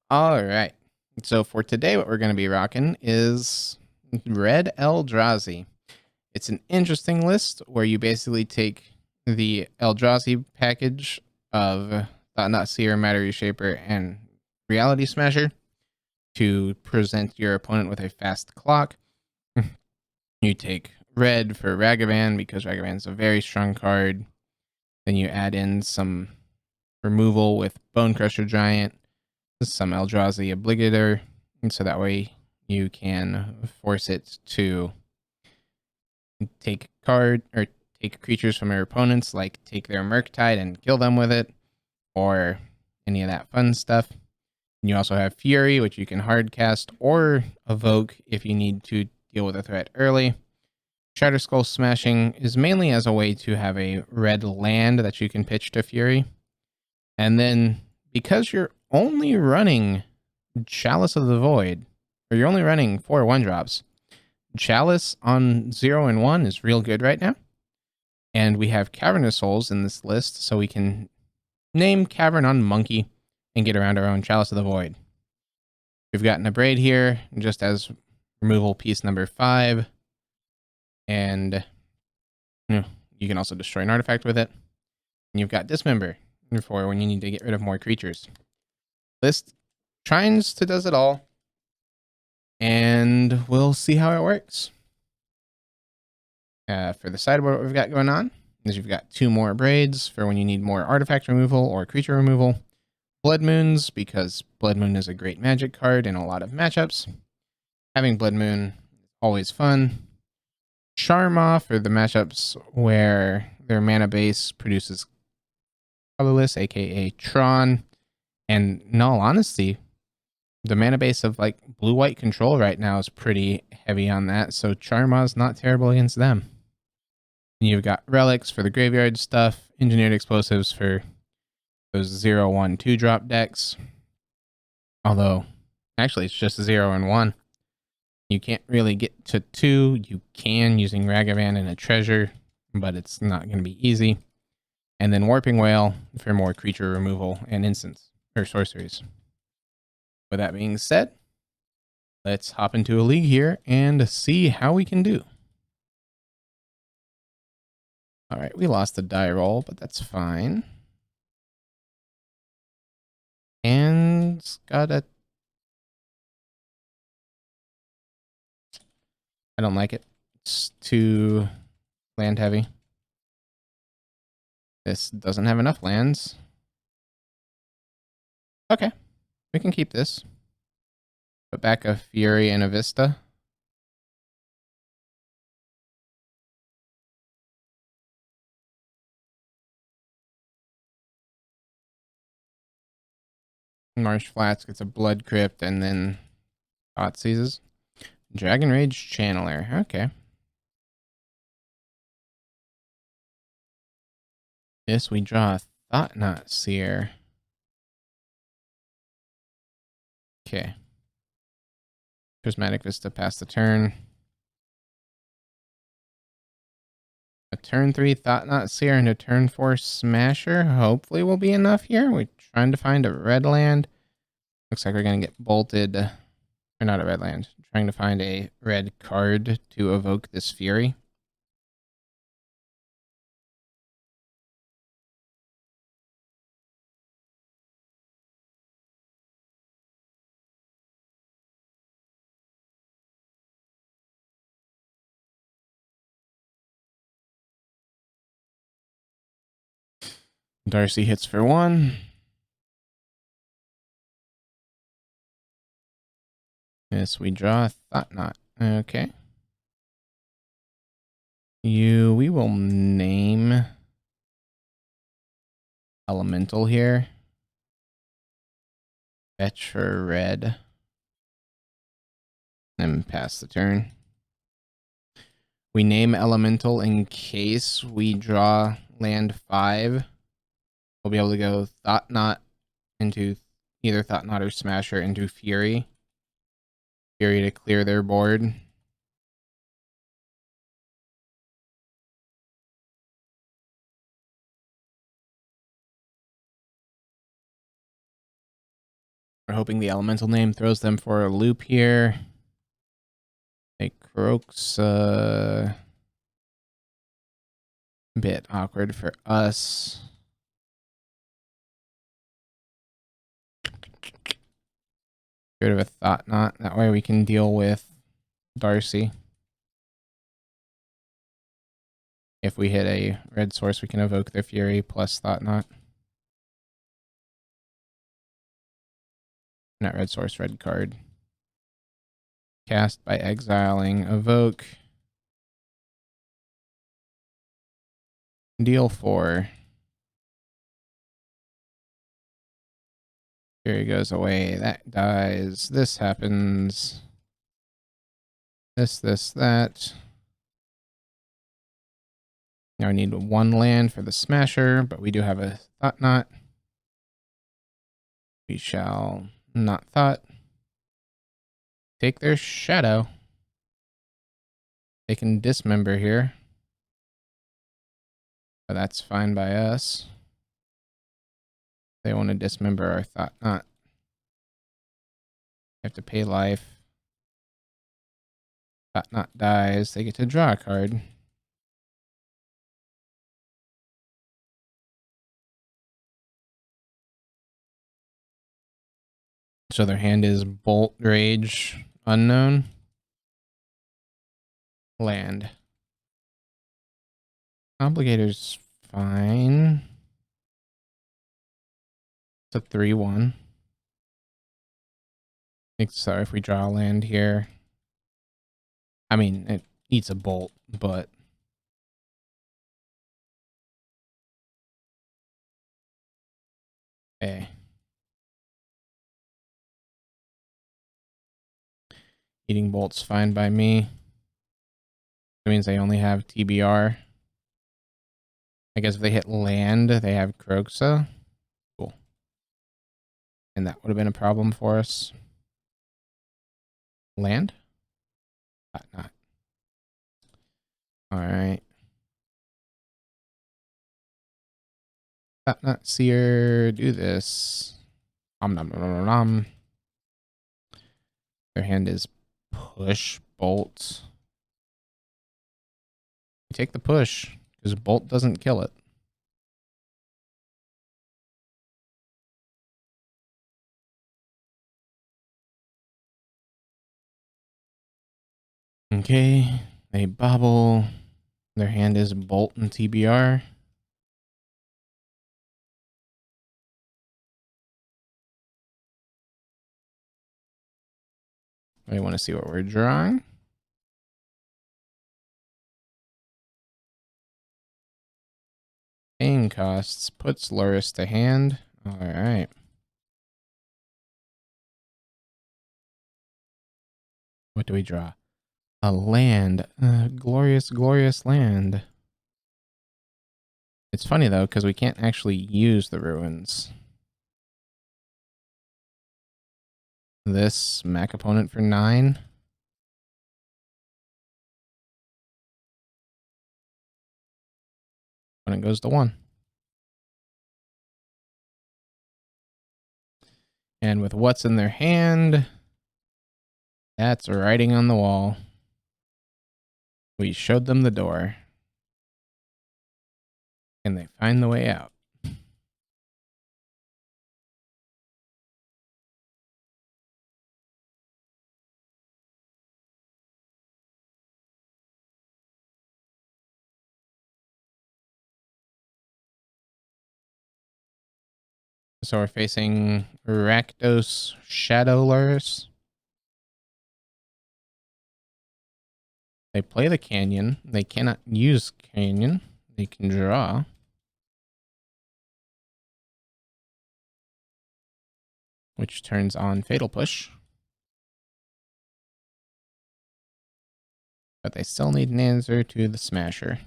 All right. So for today, what we're going to be rocking is Red Eldrazi. It's an interesting list where you basically take the Eldrazi package of Not Seer, Matter Reshaper, and Reality Smasher to present your opponent with a fast clock. You take red for Ragavan because Ragavan is a very strong card. Then you add in some removal with Bone Crusher Giant, some Eldrazi Obligator, and so that way you can force it to take creatures from your opponents, like take their Murktide and kill them with it, or any of that fun stuff. And you also have Fury, which you can hard cast or evoke if you need to deal with a threat early. Shatter Skull Smashing is mainly as a way to have a red land that you can pitch to Fury. And then because you're only running Chalice of the Void, or you're only running 4 1-drops, Chalice on 0 and 1 is real good right now. And we have Cavernous Souls in this list, so we can name Cavern on Monkey and get around our own Chalice of the Void. We've got an Abrade here, just as removal piece number 5. And you can also destroy an artifact with it. And you've got Dismember for when you need to get rid of more creatures. List tries to does it all. And we'll see how it works. For the sideboard, what we've got going on is you've got 2 more Braids for when you need more artifact removal or creature removal. Blood Moons, because Blood Moon is a great magic card in a lot of matchups. Having Blood Moon is always fun. Sharma for the matchups where their mana base produces colorless, aka Tron. And in all honesty, the mana base of like blue-white control right now is pretty heavy on that, so Charma's not terrible against them. And you've got relics for the graveyard stuff, engineered explosives for those 0, 1, 2-drop decks. Although, actually, it's just 0 and 1. You can't really get to 2. You can using Ragavan and a treasure, but it's not going to be easy. And then Warping Whale for more creature removal and instants, or sorceries. With that being said, let's hop into a league here and see how we can do. All right, we lost the die roll, but that's fine. And got a... I don't like it. It's too land heavy. This doesn't have enough lands. Okay, we can keep this. Put back a Fury and a Vista. Marsh Flats gets a Blood Crypt and then Thought Seizes. Dragon Rage Channeler. Okay. This we draw a Thought Not Seer. Okay. Prismatic Vista pass the turn. A turn 3 Thought Not Seer and a turn 4 Smasher hopefully will be enough here. We're trying to find a red land. Looks like we're going to get bolted. Or not a red land. Trying to find a red card to evoke this Fury. Darcy hits for 1. Yes, we draw a Thought Knot. Okay. We will name Elemental here. Fetch for red. And pass the turn. We name Elemental in case we draw land 5. We'll be able to go Thought Knot into either Thought Knot or Smasher into Fury. Fury to clear their board. We're hoping the elemental name throws them for a loop here. It croaks a bit awkward for us. Get rid of a thought knot. That way we can deal with Darcy. If we hit a red source, we can evoke their fury plus thought knot. Not red source, red card. Cast by exiling, evoke. Deal 4. Fury goes away. That dies. This happens. This, that. Now I need 1 land for the Smasher, but we do have a Thought Knot. We shall not Thought. Take their Shadow. They can dismember here. But that's fine by us. They want to dismember our Thought Knot. Have to pay life. Thought Knot dies. They get to draw a card. So their hand is Bolt, Rage, Unknown. Land. Obligator's fine. It's a 3/1. Sorry if we draw a land here. I mean, it eats a bolt, but... Hey. Eating bolt's fine by me. That means they only have TBR. I guess if they hit land, they have Kroxa. Cool. And that would have been a problem for us. Land? Not. Alright. Not seer. Do this. Nom nom nom nom nom. Their hand is push, bolt. You take the push, because bolt doesn't kill it. Okay, they bobble. Their hand is bolt and TBR. I want to see what we're drawing. Paying costs puts Luris to hand. All right. What do we draw? A land. Glorious, glorious land. It's funny, though, because we can't actually use the ruins. This smack opponent for 9. Opponent goes to 1. And with what's in their hand, that's writing on the wall. We showed them the door. Can they find the way out? So we're facing Rakdos Shadowlurs. They play the Canyon. They cannot use Canyon. They can draw. Which turns on Fatal Push. But they still need an answer to the Smasher.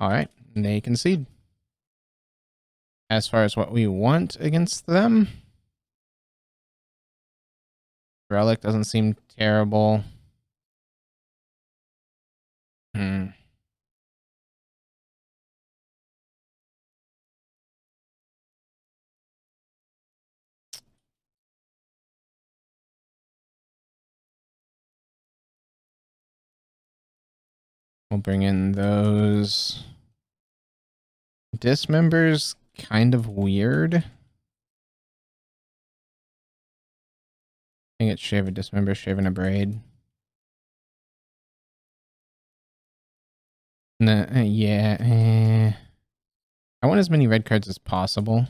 Alright, they concede. As far as what we want against them, Relic doesn't seem terrible. We'll bring in those. Dismember's kind of weird. I think it's shave a dismember, shave and a braid. Nah, yeah. I want as many red cards as possible,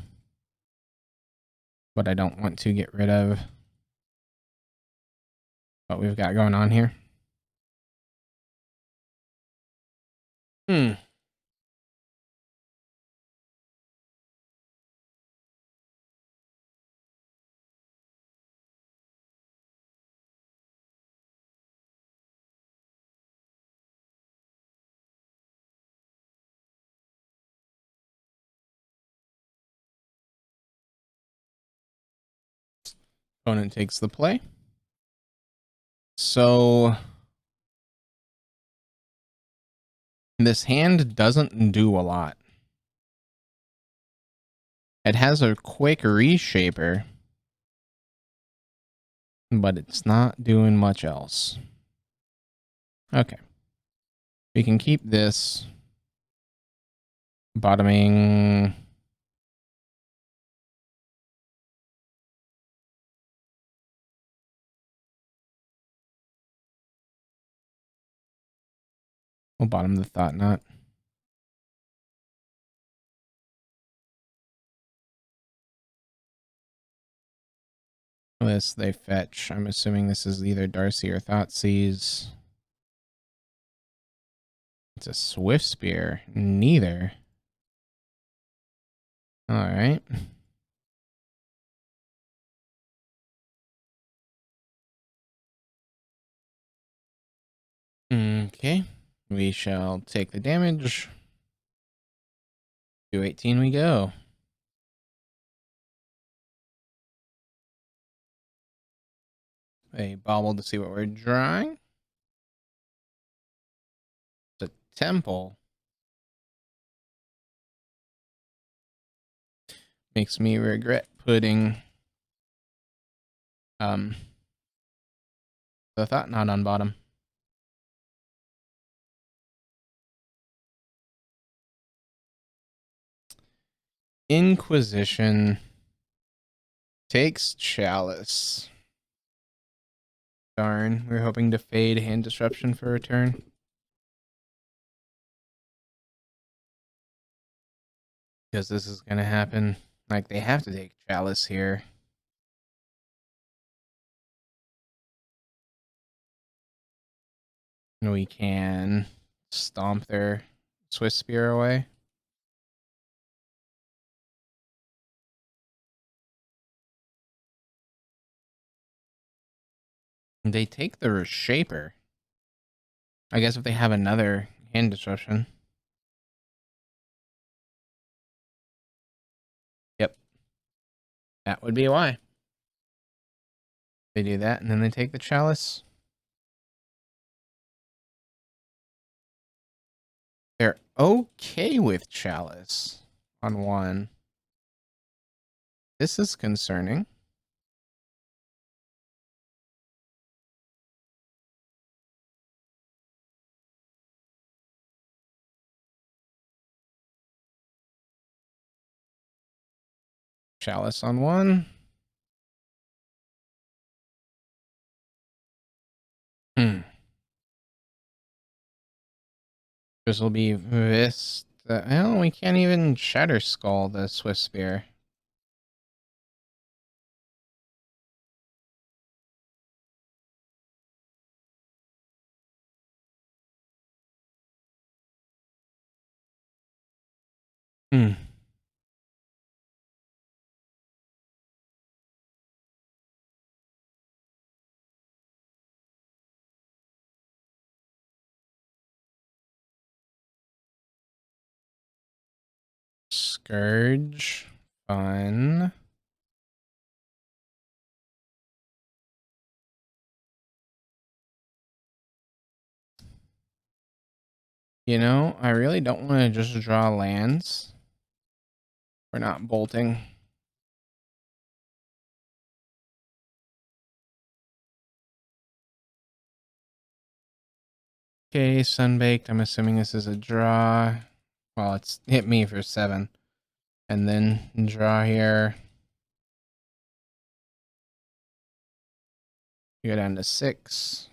but I don't want to get rid of what we've got going on here. Opponent takes the play. So this hand doesn't do a lot. It has a quick reshaper, but it's not doing much else. Okay. We can keep this bottoming. We'll bottom the Thought Knot. This they fetch. I'm assuming this is either Darcy or Thoughtseize. It's a Swift Spear. Neither. All right. Okay. We shall take the damage. 218 we go. A bauble to see what we're drawing. It's a temple. Makes me regret putting the Thought Knot on bottom. Inquisition takes Chalice. Darn, we were hoping to fade Hand Disruption for a turn. Because this is going to happen. Like, they have to take Chalice here. We can stomp their Swift Spear away. They take the Reshaper. I guess if they have another Hand Disruption. Yep. That would be why. They do that, and then they take the Chalice. They're okay with Chalice on one. This is concerning. Chalice on one. This will be this. Well, we can't even Shatter Skull the Swift Spear. Scourge. Fun. You know, I really don't want to just draw lands. We're not bolting. Okay, Sunbaked. I'm assuming this is a draw. Well, it's hit me for 7. And then draw here. Go down to 6.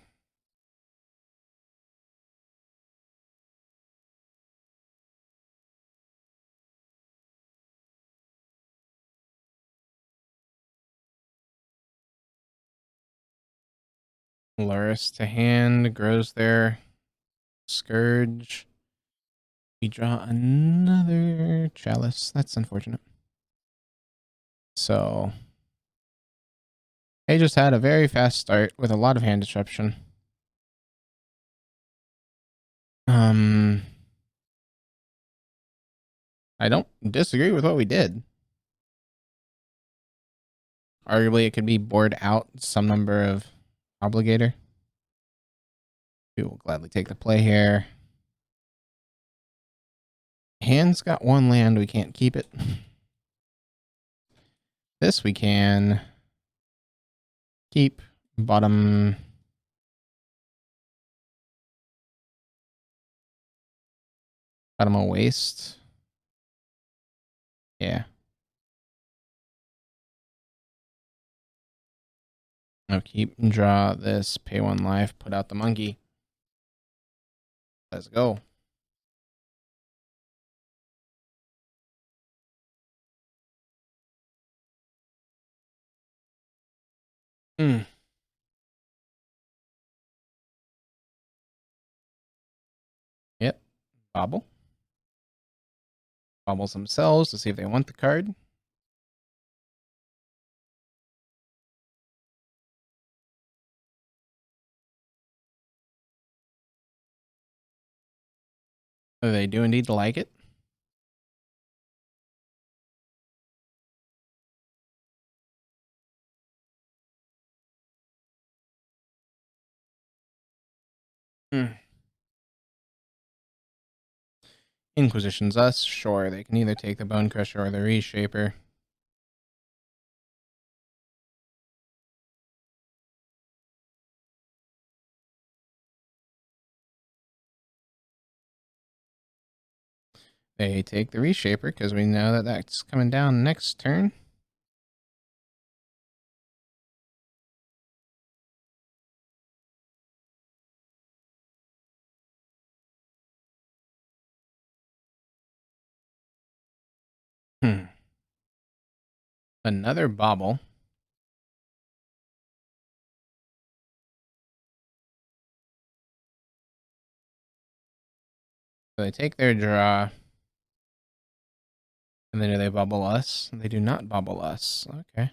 Luris to hand. Grows there. Scourge. We draw another chalice. That's unfortunate. So they just had a very fast start with a lot of hand disruption. I don't disagree with what we did. Arguably, it could be board out some number of obligator. We will gladly take the play here. Hand's got 1 land. We can't keep it. This we can keep. Bottom a waste. Yeah. I'll keep and draw this. Pay 1 life. Put out the monkey. Let's go. Yep. Bobble. Bobbles themselves to see if they want the card. They do indeed like it. Inquisition's us. Sure, they can either take the Bone Crusher or the Reshaper. They take the Reshaper because we know that that's coming down next turn. Another bobble. So they take their draw. And then do they bubble us? They do not bubble us. Okay.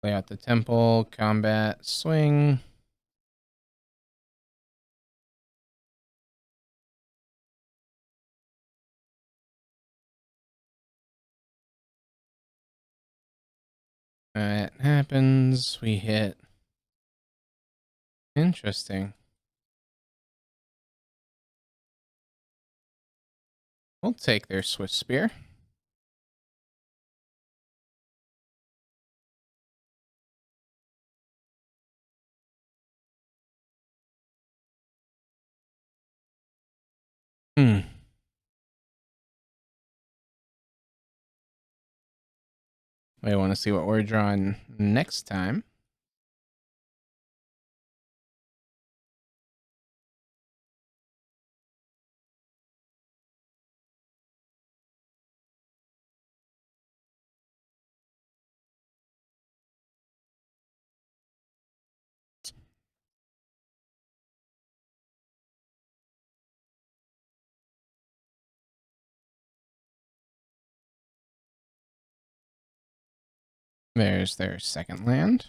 Play out the temple, combat, swing. That happens. We hit. Interesting. We'll take their Swift Spear. We want to see what we're drawing next time. There's their second land.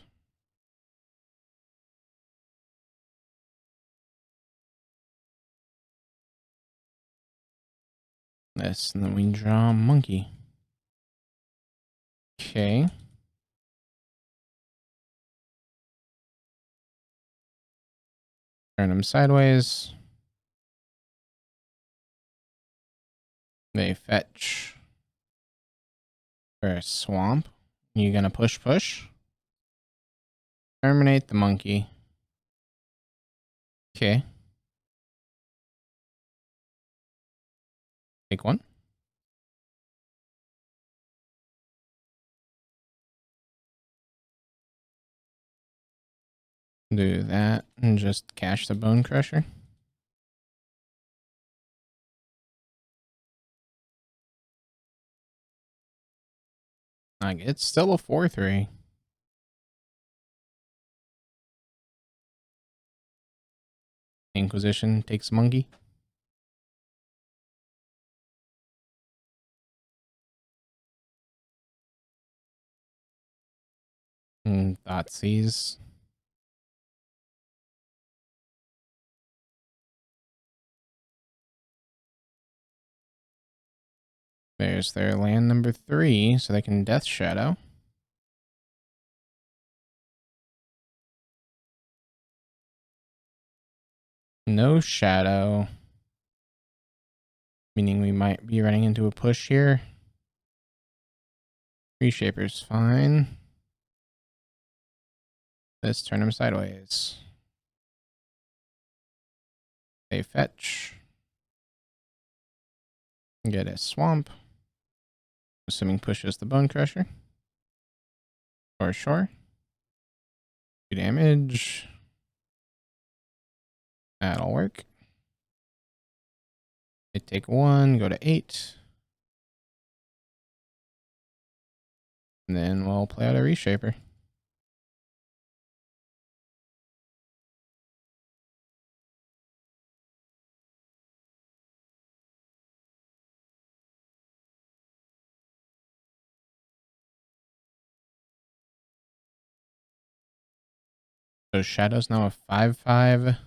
This, and then we draw a monkey. Okay. Turn them sideways. They fetch for a swamp. You gonna push? Terminate the monkey. Okay. Take one. Do that and just cash the Bone Crusher. Like, it's still a 4/3. Inquisition takes Monkey. Thoughtseize. There's their land number 3, so they can Death Shadow. No Shadow. Meaning we might be running into a push here. Reshaper's fine. Let's turn him sideways. They fetch. Get a swamp. Assuming pushes the Bone Crusher. Sure. 2 damage. That'll work. They take 1, go to 8. And then we'll play out a Reshaper. So Shadow's now a 5/5.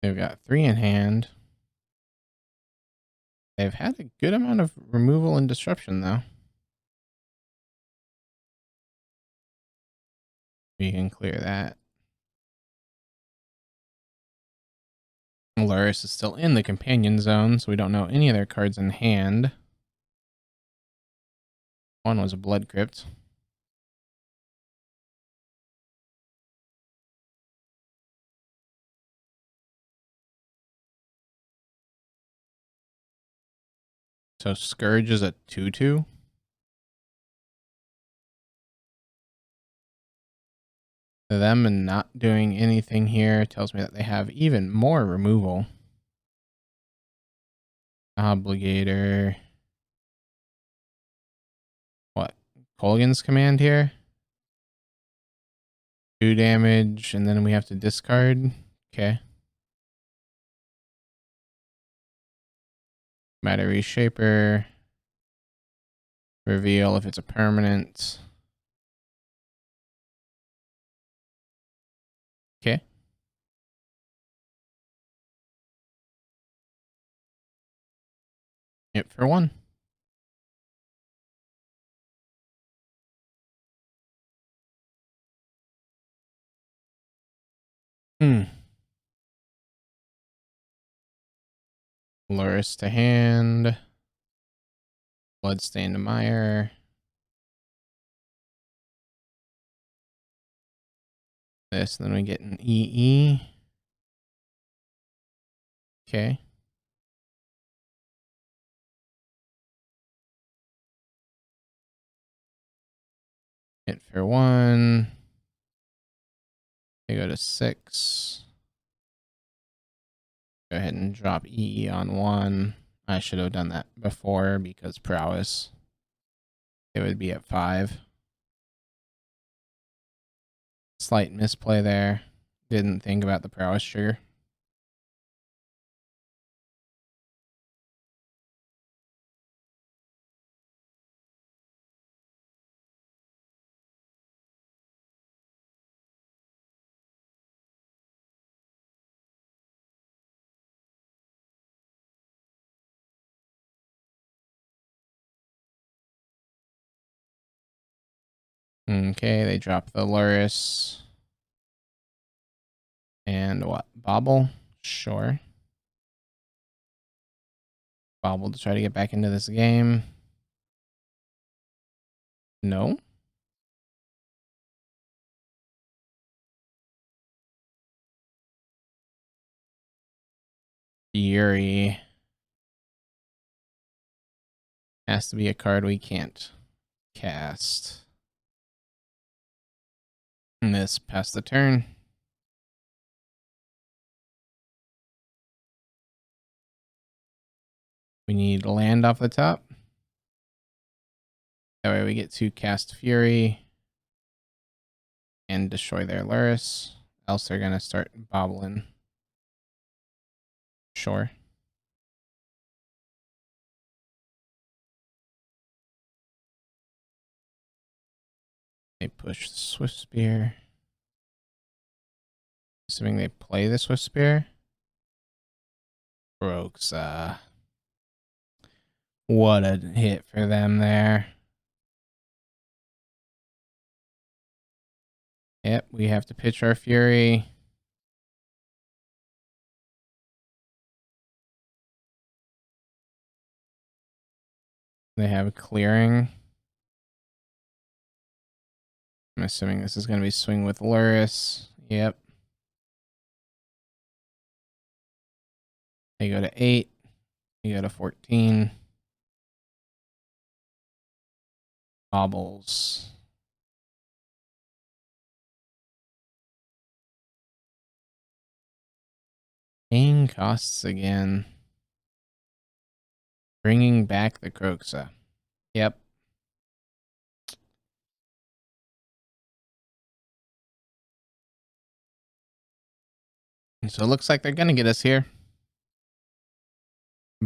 They've got 3 in hand. They've had a good amount of removal and disruption, though. We can clear that. Luris is still in the companion zone, so we don't know any of their cards in hand. One was a Blood Crypt. So Scourge is a 2/2. Them and not doing anything here tells me that they have even more removal. Obligator. What? Colgan's command here? 2 damage, and then we have to discard. Okay. Matter Reshaper. Reveal if it's a permanent. Okay. Hit for 1. Luris to hand. Bloodstain to Mire. This, and then we get an EE. Okay. Hit for 1. They go to 6. Go ahead and drop EE on 1. I should have done that before because prowess. It would be at 5. Slight misplay there. Didn't think about the prowess trigger. Okay, they drop the Luris. And what? Bobble? Sure. Bobble to try to get back into this game. No. Fury. Has to be a card we can't cast. Miss past the turn. We need land off the top. That way we get to cast Fury and destroy their Luris. Else they're going to start bobbling. Sure. They push the Swift Spear. Assuming they play the Swift Spear. Brooks. What a hit for them there. Yep, we have to pitch our Fury. They have a clearing. I'm assuming this is going to be swing with Luris. Yep. They go to 8. You go to 14. Bobbles. Paying costs again. Bringing back the Kroxa. Yep. So it looks like they're going to get us here.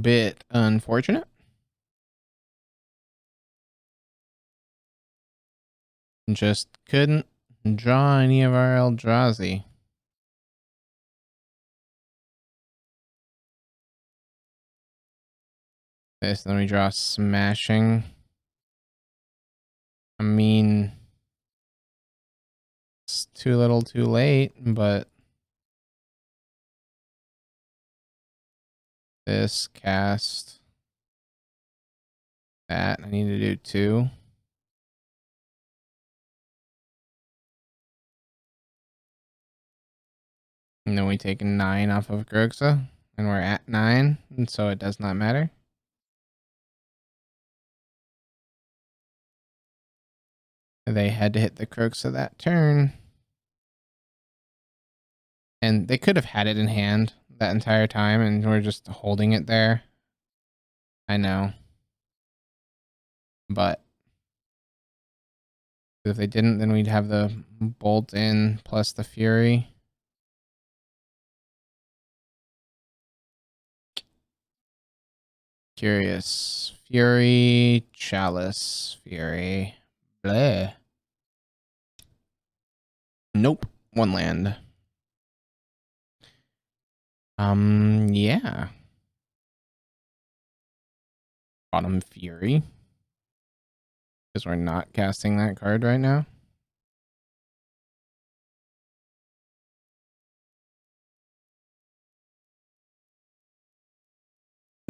Bit unfortunate. Just couldn't draw any of our Eldrazi. This, then we draw Smashing. I mean, it's too little too late, but this cast that I need to do 2. And then we take 9 off of Kroxa, and we're at 9, and so it does not matter. They had to hit the Kroxa that turn. And they could have had it in hand that entire time, and we're just holding it there. I know. But if they didn't, then we'd have the bolt in plus the Fury. Curious. Fury, Chalice, Fury. Bleh. Nope. 1 land. Yeah. Bottom Fury. Because we're not casting that card right now.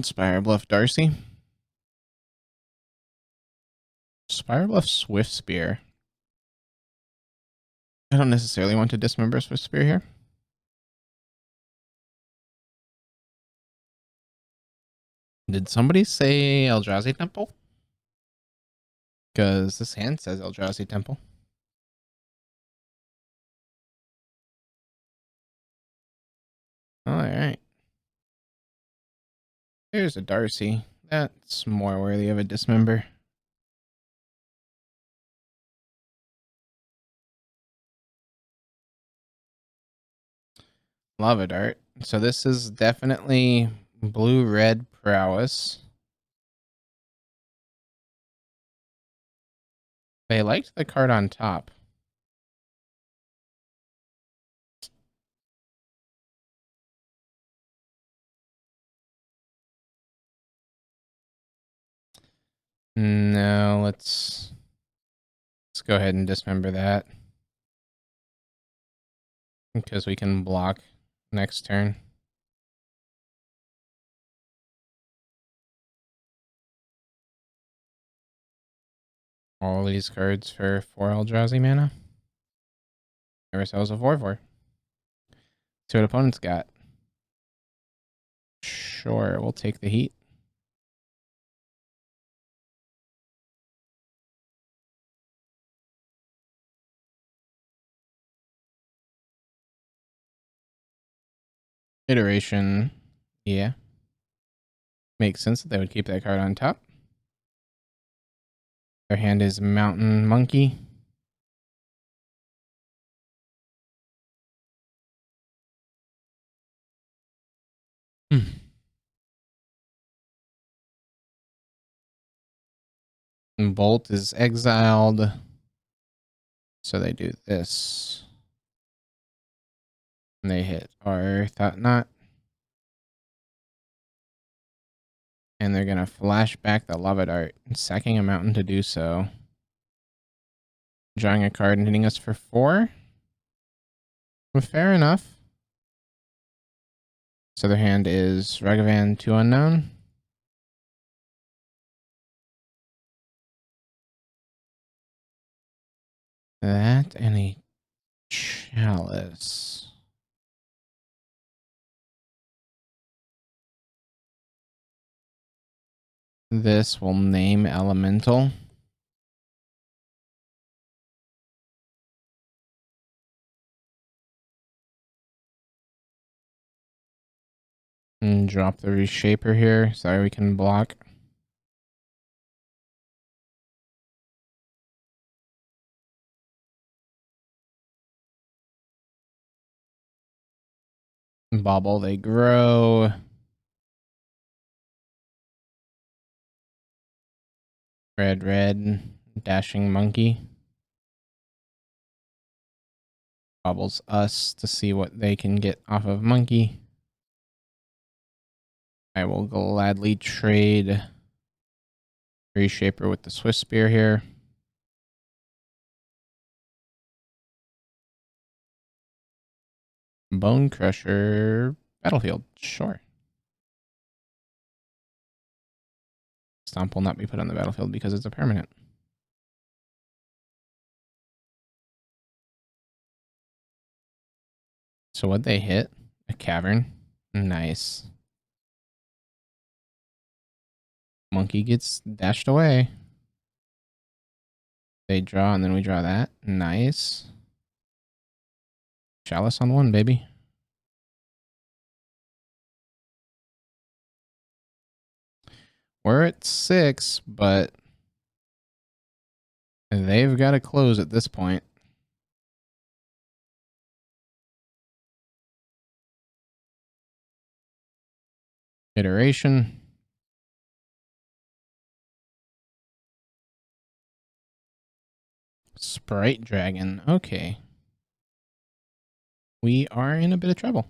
Spire Bluff Darcy. Spire Bluff Swift Spear. I don't necessarily want to dismember Swift Spear here. Did somebody say Eldrazi Temple? Because this hand says Eldrazi Temple. Alright. There's a Darcy. That's more worthy of a dismember. Lava Dart. So this is definitely blue-red prowess. They liked the card on top. No, let's go ahead and dismember that. Because we can block next turn. All these cards for 4 Eldrazi mana. Give ourselves a 4/4. See what opponent's got. Sure, we'll take the heat. Iteration. Yeah. Makes sense that they would keep that card on top. Their hand is Mountain Monkey. And Bolt is exiled. So they do this. And they hit our Thought Knot. And they're going to flash back the Lava Dart, sacking a mountain to do so. Drawing a card and hitting us for 4. Well, fair enough. So their hand is Ragavan 2 unknown. That and a chalice. This will name elemental. And drop the reshaper here. Sorry, we can block. Bobble, they grow. Red, dashing monkey. Bobbles us to see what they can get off of monkey. I will gladly trade reshaper with the Swiss Spear here. Bone Crusher battlefield, sure. Stomp will not be put on the battlefield because it's a permanent. So what'd they hit? A cavern. Nice. Monkey gets dashed away. They draw and then we draw that. Nice. Chalice on 1, baby. We're at 6, but they've got to close at this point. Iteration. Sprite Dragon. Okay. We are in a bit of trouble.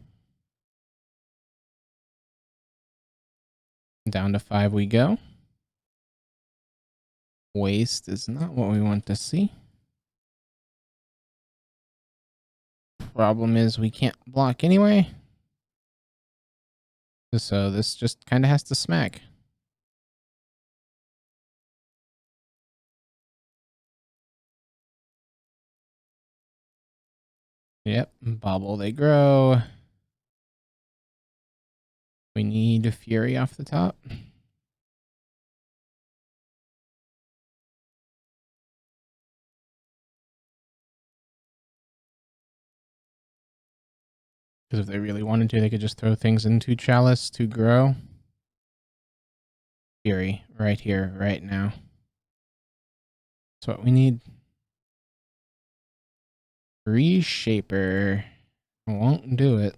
Down to 5 we go. Waste is not what we want to see. Problem is we can't block anyway. So this just kind of has to smack. Yep, bobble they grow. We need a Fury off the top. Because if they really wanted to, they could just throw things into Chalice to grow. Fury, right here, right now. That's what we need. Reshaper won't do it.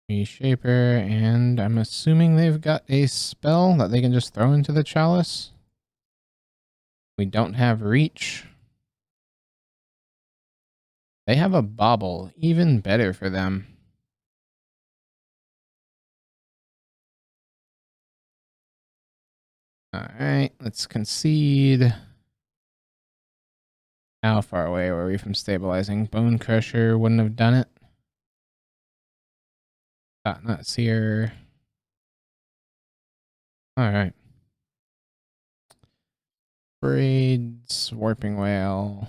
Reshaper, and I'm assuming they've got a spell that they can just throw into the Chalice. We don't have reach. They have a bobble, even better for them. All right, let's concede. How far away were we from stabilizing? Bone Crusher wouldn't have done it. Not seer. Alright. Braids, Warping Whale.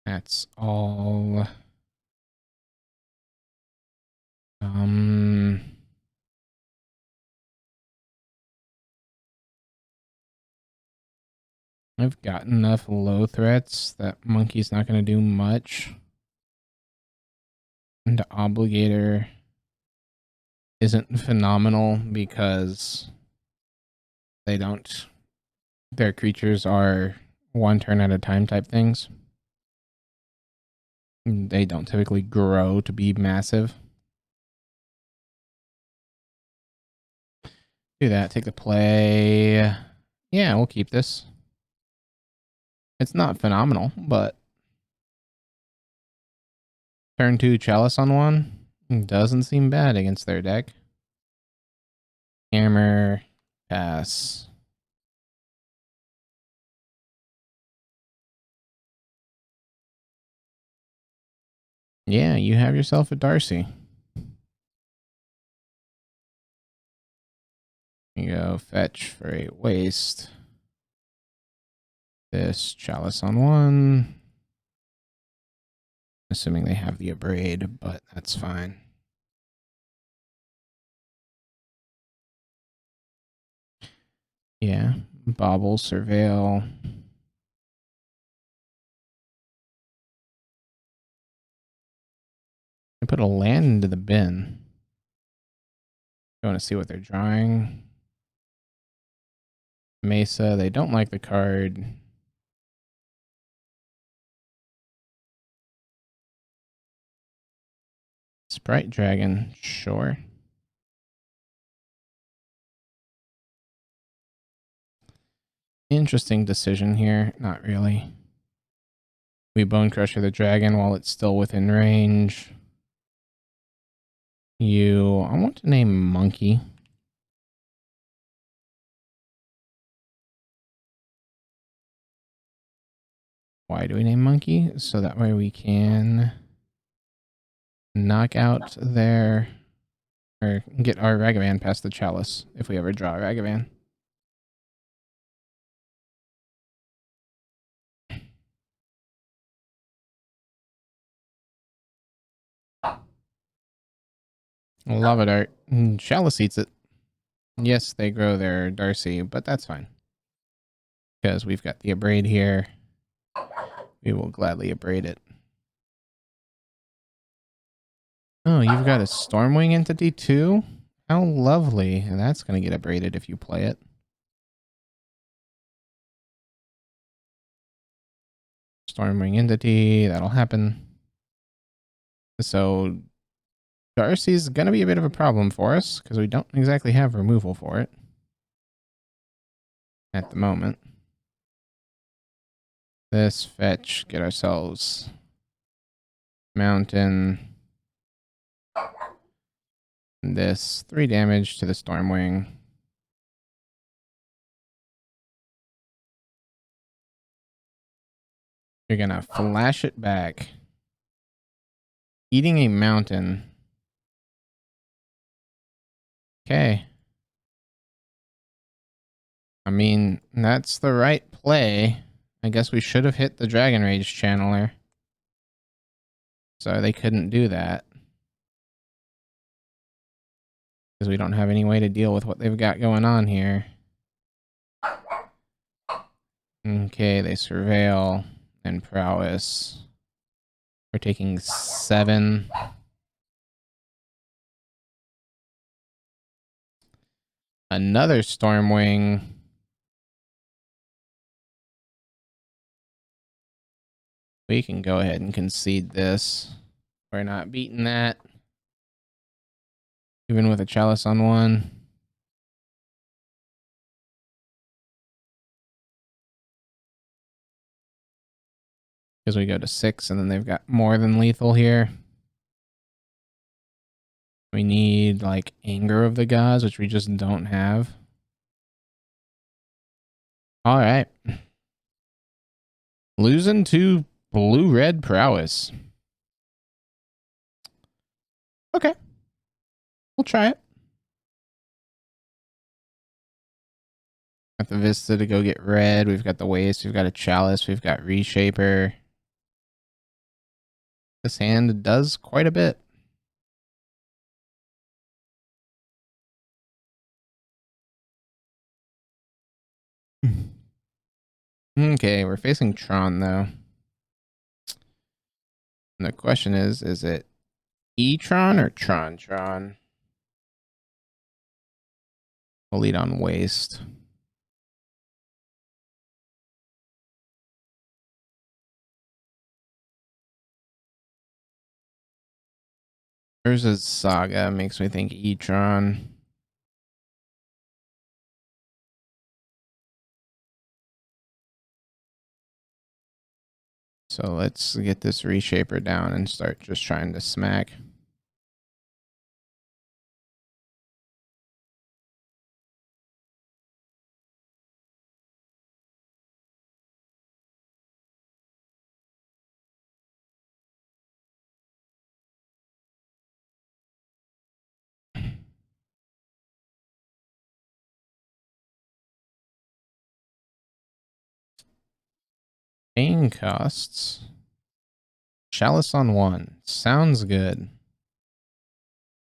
That's all. I've got enough low threats that Monkey's not going to do much. And the Obligator isn't phenomenal because their creatures are one turn at a time type things. They don't typically grow to be massive. Do that, take the play. Yeah, we'll keep this. It's not phenomenal, but turn 2 chalice on one doesn't seem bad against their deck. Hammer, pass. Yeah, you have yourself a Darcy. You go fetch for 8 waste. This chalice on one. Assuming they have the abrade, but that's fine. Yeah, bobble, surveil. I put a land into the bin. You want to see what they're drawing. Mesa, they don't like the card. Sprite Dragon, sure. Interesting decision here. Not really. We Bone Crusher the dragon while it's still within range. I want to name Monkey. Why do we name Monkey? So that way we can knock out or get our Ragavan past the chalice if we ever draw a Ragavan. Lava Dart. Chalice eats it. Yes, they grow their Darcy, but that's fine. Because we've got the abrade here. We will gladly abrade it. Oh, you've got a Stormwing entity too? How lovely. And that's going to get abraded if you play it. Stormwing entity, that'll happen. So Darcy's going to be a bit of a problem for us because we don't exactly have removal for it at the moment. This fetch, get ourselves mountain. This 3 damage to the Stormwing. You're going to flash it back. Eating a mountain. Okay. I mean, that's the right play. I guess we should have hit the Dragon Rage Channeler. So they couldn't do that. Because we don't have any way to deal with what they've got going on here. Okay, they surveil and prowess. We're taking 7. Another Stormwing. We can go ahead and concede this. We're not beating that. Even with a chalice on one. Because we go to 6 and then they've got more than lethal here. We need like Anger of the Gods, which we just don't have. All right. Losing to blue-red prowess. Okay. We'll try it. Got the Vista to go get red. We've got the Waste. We've got a Chalice. We've got Reshaper. This hand does quite a bit. Okay, we're facing Tron, though. And the question is it E-Tron or Tron? We'll lead on Waste. Versus Saga makes me think E-Tron. So let's get this Reshaper down and start just trying to smack. Paying costs. Chalice on 1. Sounds good.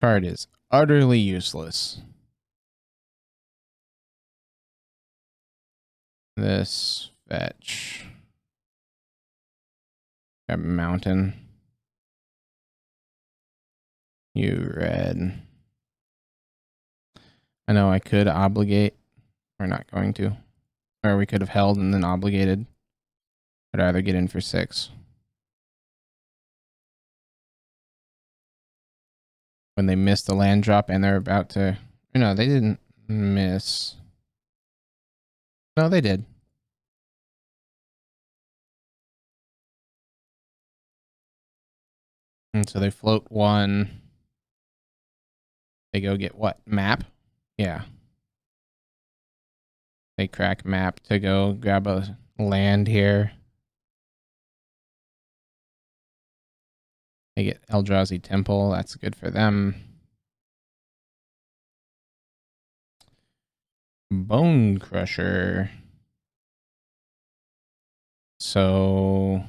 Card is utterly useless. This fetch. Got Mountain. You red. I know I could obligate. We're not going to. Or we could have held and then obligated. I'd rather get in for 6. When they missed the land drop and they're about to... No, they didn't miss. No, they did. And so they float 1. They go get what? Map? Yeah. They crack map to go grab a land here. They get Eldrazi Temple. That's good for them. Bone Crusher. So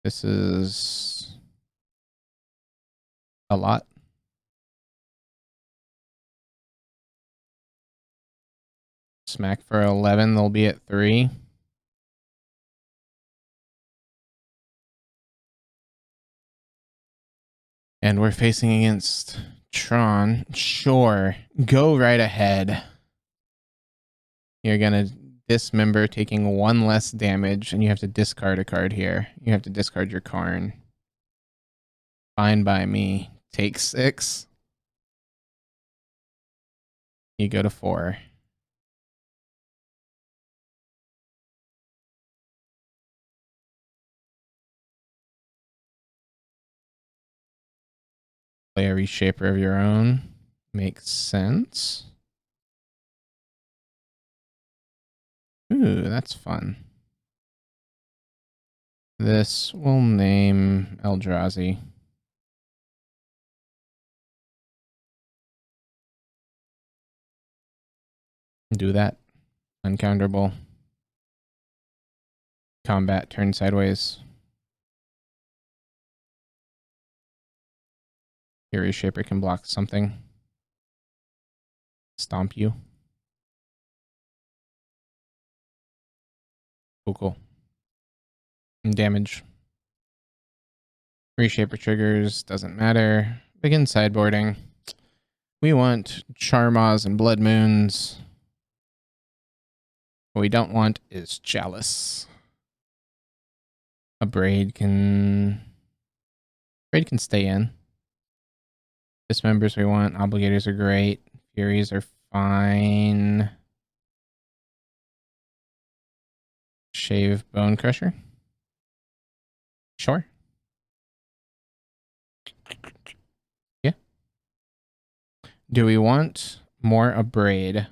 this is a lot. Smack for 11. They'll be at 3. And we're facing against Tron. Sure. Go right ahead. You're going to dismember, taking 1 less damage, and you have to discard a card here. You have to discard your Karn. Fine by me. Take 6. You go to 4. Play a Reshaper of your own. Makes sense. Ooh, that's fun. This we'll name Eldrazi. Do that. Uncounterable. Combat, turn sideways. Your Reshaper can block something. Stomp you. Cool. Damage. Reshaper triggers, doesn't matter. Begin sideboarding. We want Charmaws and Blood Moons. What we don't want is Chalice. A Braid can stay in. Dismembers we want. Obligators are great. Furies are fine. Shave Bone Crusher. Sure. Yeah. Do we want more Abrade?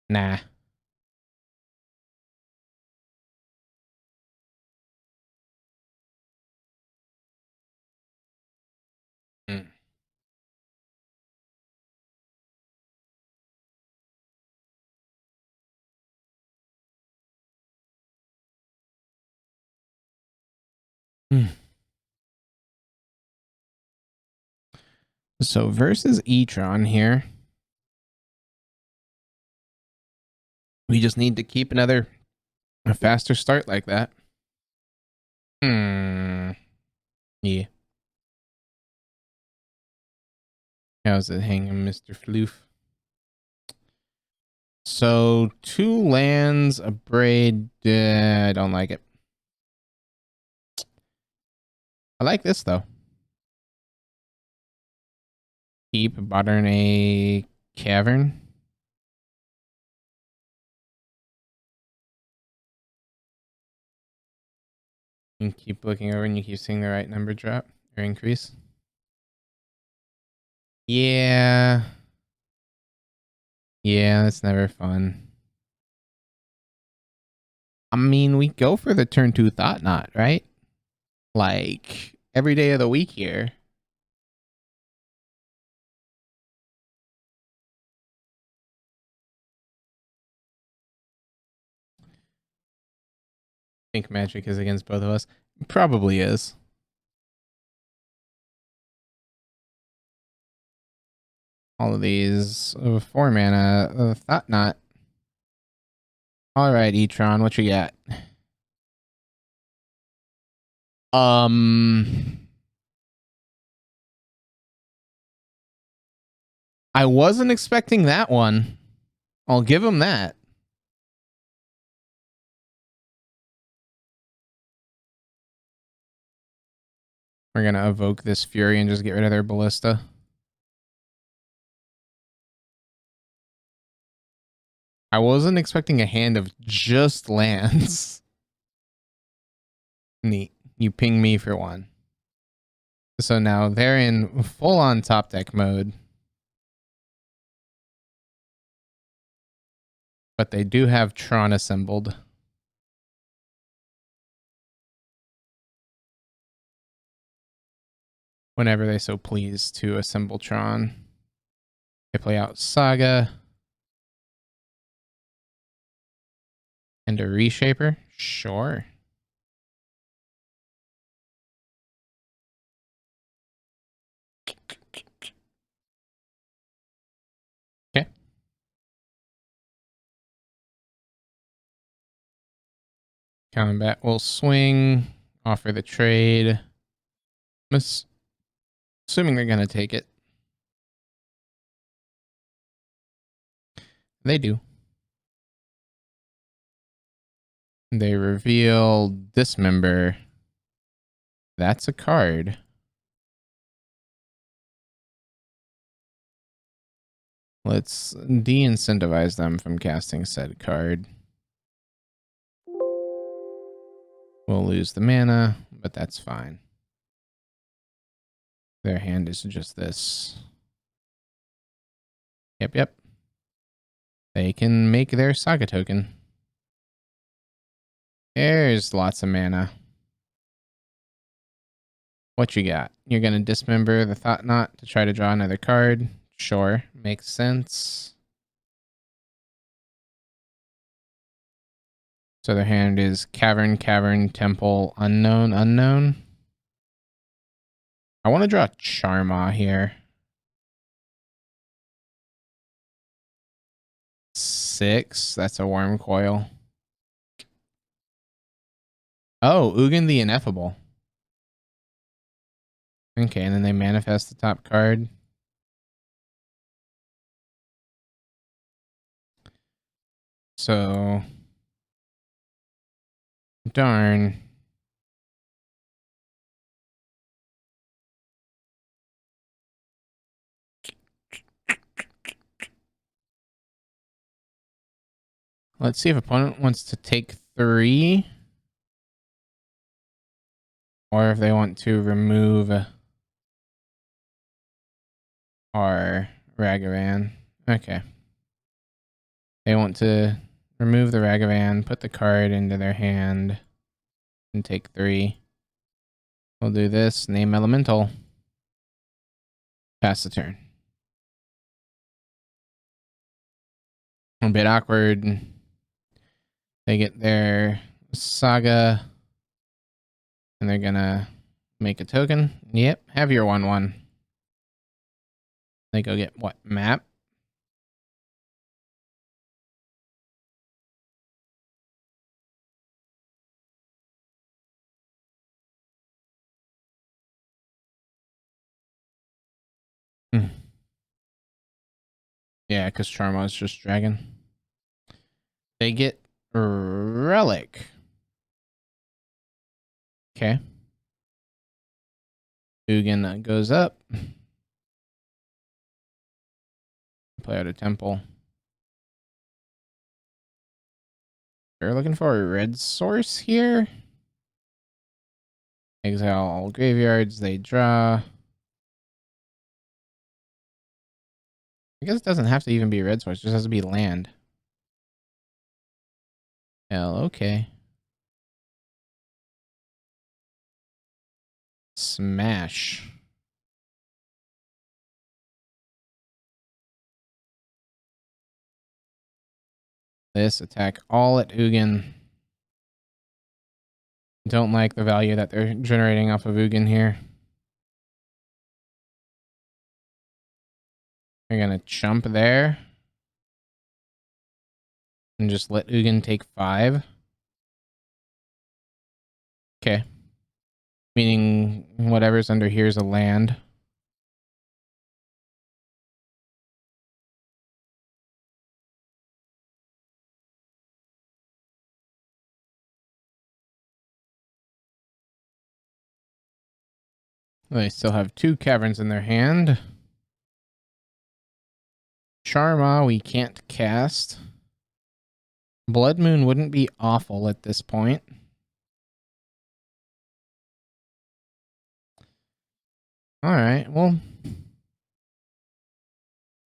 Nah. So versus E-Tron here. We just need to keep a faster start like that. Yeah. How's it hanging, Mr. Floof? So 2 lands, a braid. I don't like it. I like this though. Keep modern a cavern. You keep looking over and you keep seeing the right number drop or increase. Yeah. Yeah, that's never fun. I mean, we go for the turn 2 Thought Knot, right? Like every day of the week here. I think Magic is against both of us. Probably is. All of these 4 mana Thought Knot. All right, E-Tron, what you got? I wasn't expecting that one. I'll give him that. We're going to evoke this Fury and just get rid of their Ballista. I wasn't expecting a hand of just lands. Neat. You ping me for 1. So now they're in full-on top deck mode. But they do have Tron assembled. Whenever they so please to assemble Tron. They play out Saga. And a Reshaper? Sure. Okay. Combat will swing. Offer the trade. I'm assuming they're going to take it. They do. They reveal Dismember. That's a card. Let's de-incentivize them from casting said card. We'll lose the mana, but that's fine. Their hand is just this. Yep. They can make their Saga token. There's lots of mana. What you got? You're going to dismember the Thought Knot to try to draw another card. Sure, makes sense. So their hand is Cavern, Temple, Unknown. I want to draw Charma here. 6. That's a Worm Coil. Oh, Ugin the Ineffable. Okay, and then they manifest the top card. So, darn. Let's see if opponent wants to take 3. Or if they want to remove our Ragavan. Okay. They want to remove the Ragavan, put the card into their hand, and take 3. We'll do this. Name Elemental. Pass the turn. A bit awkward. They get their Saga. And they're gonna make a token. Yep, have your 1/1. They go get what? Map? Hmm. Yeah, because Charma is just dragon. They get Relic. Okay. Ugin goes up. Play out a temple. They're looking for a red source here. Exile all graveyards. They draw. I guess it doesn't have to even be a red source. It just has to be land. Hell, okay. Smash. This attack all at Ugin. Don't like the value that they're generating off of Ugin here. They're gonna chump there. And just let Ugin take 5. Okay. Meaning whatever's under here is a land. They still have 2 caverns in their hand. Charma we can't cast. Blood Moon wouldn't be awful at this point. Alright, well.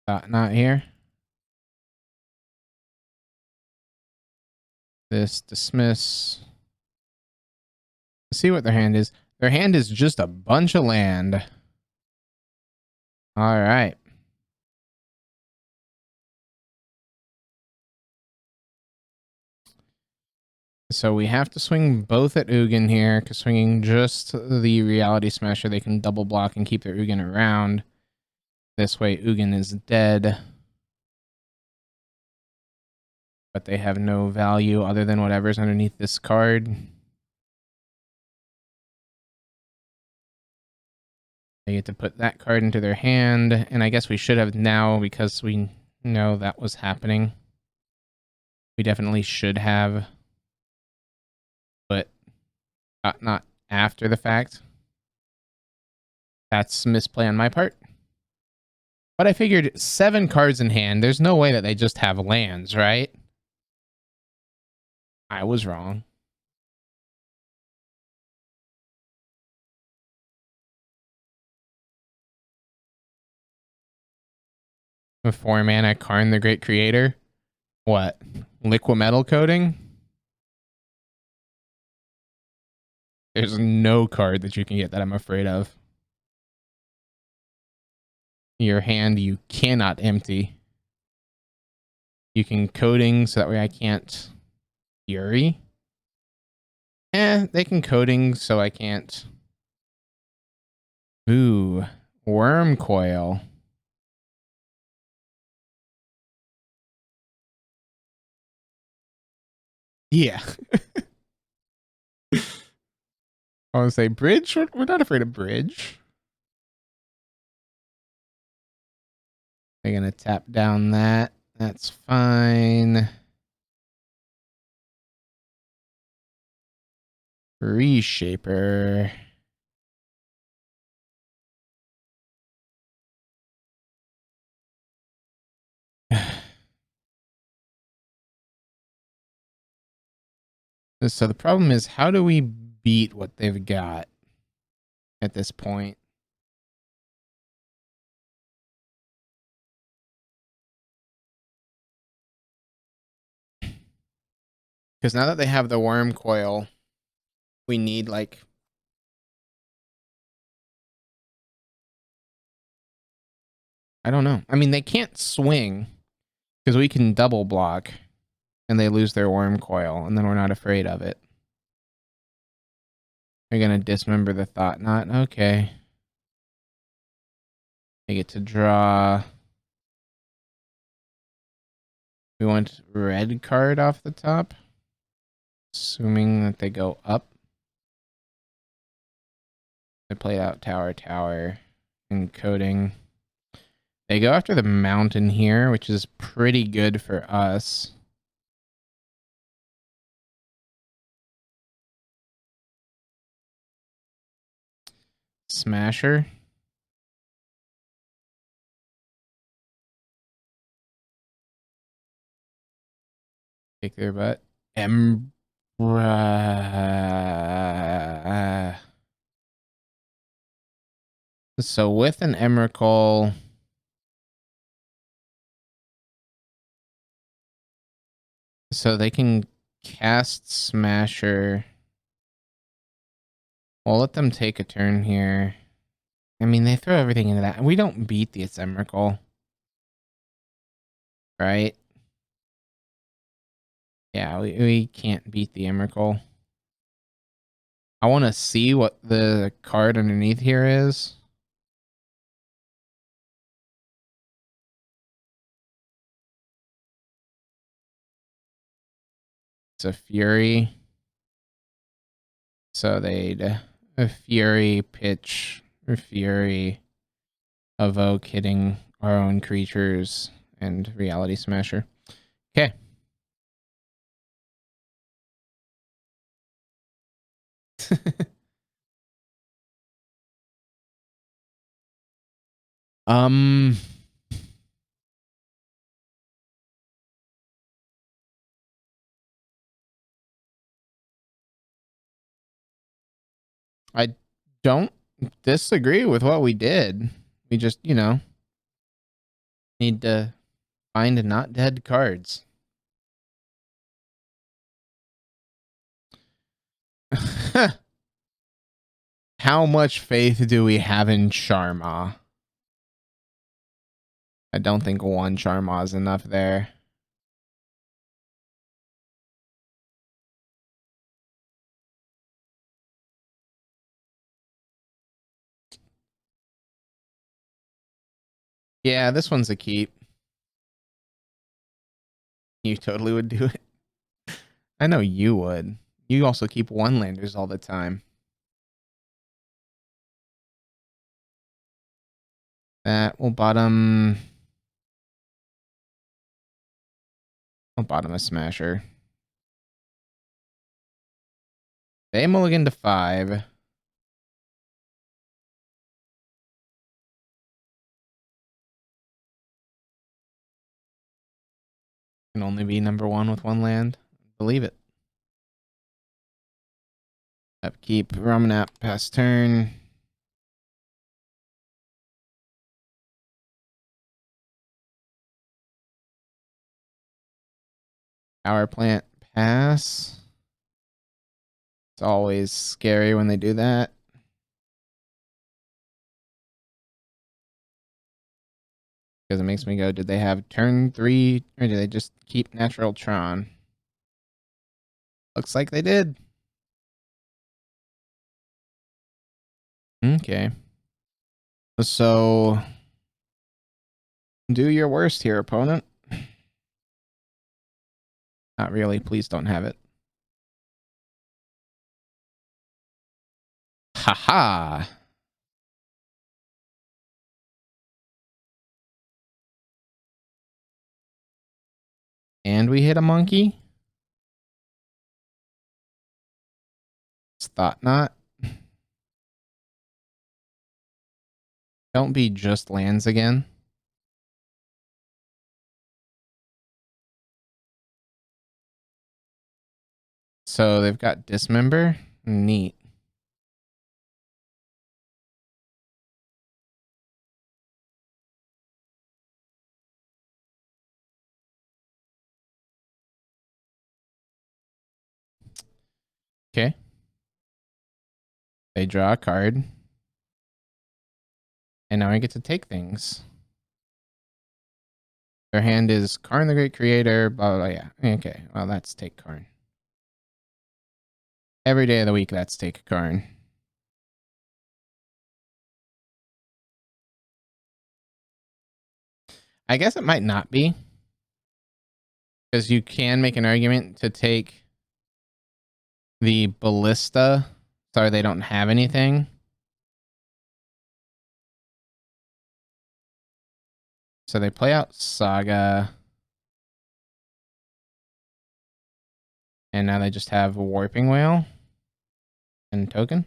Not here. This dismiss. Let's see what their hand is. Their hand is just a bunch of land. Alright. So we have to swing both at Ugin here, because swinging just the Reality Smasher, they can double block and keep their Ugin around. This way, Ugin is dead. But they have no value other than whatever's underneath this card. They get to put that card into their hand, and I guess we should have now, because we know that was happening. We definitely should have, but not after the fact. That's misplay on my part. But I figured 7 cards in hand, there's no way that they just have lands, right? I was wrong. A 4-mana Karn the Great Creator? What? Liquimetal coating? There's no card that you can get that I'm afraid of. Your hand you cannot empty. You can coding so that way I can't Fury. They can coding so I can't. Ooh, Worm Coil. Yeah. I want to say bridge. We're not afraid of bridge. They're gonna tap down that. That's fine. Reshaper. So the problem is, how do we beat what they've got at this point? Because now that they have the Worm Coil, we need like... I don't know. I mean, they can't swing because we can double block and they lose their Worm Coil and then we're not afraid of it. They're gonna dismember the Thought Knot. Okay. They get to draw. We want red card off the top. Assuming that they go up. They play out tower, encoding. They go after the mountain here, which is pretty good for us. Smasher. Kick their butt. So with an Emrakul, so they can cast Smasher. We'll let them take a turn here. I mean, they throw everything into that. We don't beat the Emrakul. Right? Yeah, we can't beat the Emrakul. I want to see what the card underneath here is. It's a Fury. So they'd a Fury, pitch, or Fury, evoke, hitting our own creatures, and Reality Smasher. Okay. I don't disagree with what we did. We just, need to find not dead cards. How much faith do we have in Sharma? I don't think one Sharma is enough there. Yeah, this one's a keep. You totally would do it. I know you would. You also keep one-landers all the time. That will bottom... I'll bottom a Smasher. They mulligan to 5. Can only be number 1 with 1 land. Believe it. Upkeep, Ramanap, pass turn. Power plant, pass. It's always scary when they do that. Because it makes me go, did they have turn 3 or did they just keep Natural Tron? Looks like they did. Okay. So do your worst here, opponent. Not really. Please don't have it. Haha. And we hit a monkey. It's Thought Knot. Don't be just lands again. So they've got Dismember. Neat. Okay. They draw a card. And now I get to take things. Their hand is Karn the Great Creator, blah, blah, blah. Yeah. Okay. Well, that's take Karn. Every day of the week, that's take Karn. I guess it might not be. Because you can make an argument to take the ballista. Sorry, they don't have anything. So they play out Saga. And now they just have a Warping Whale and token.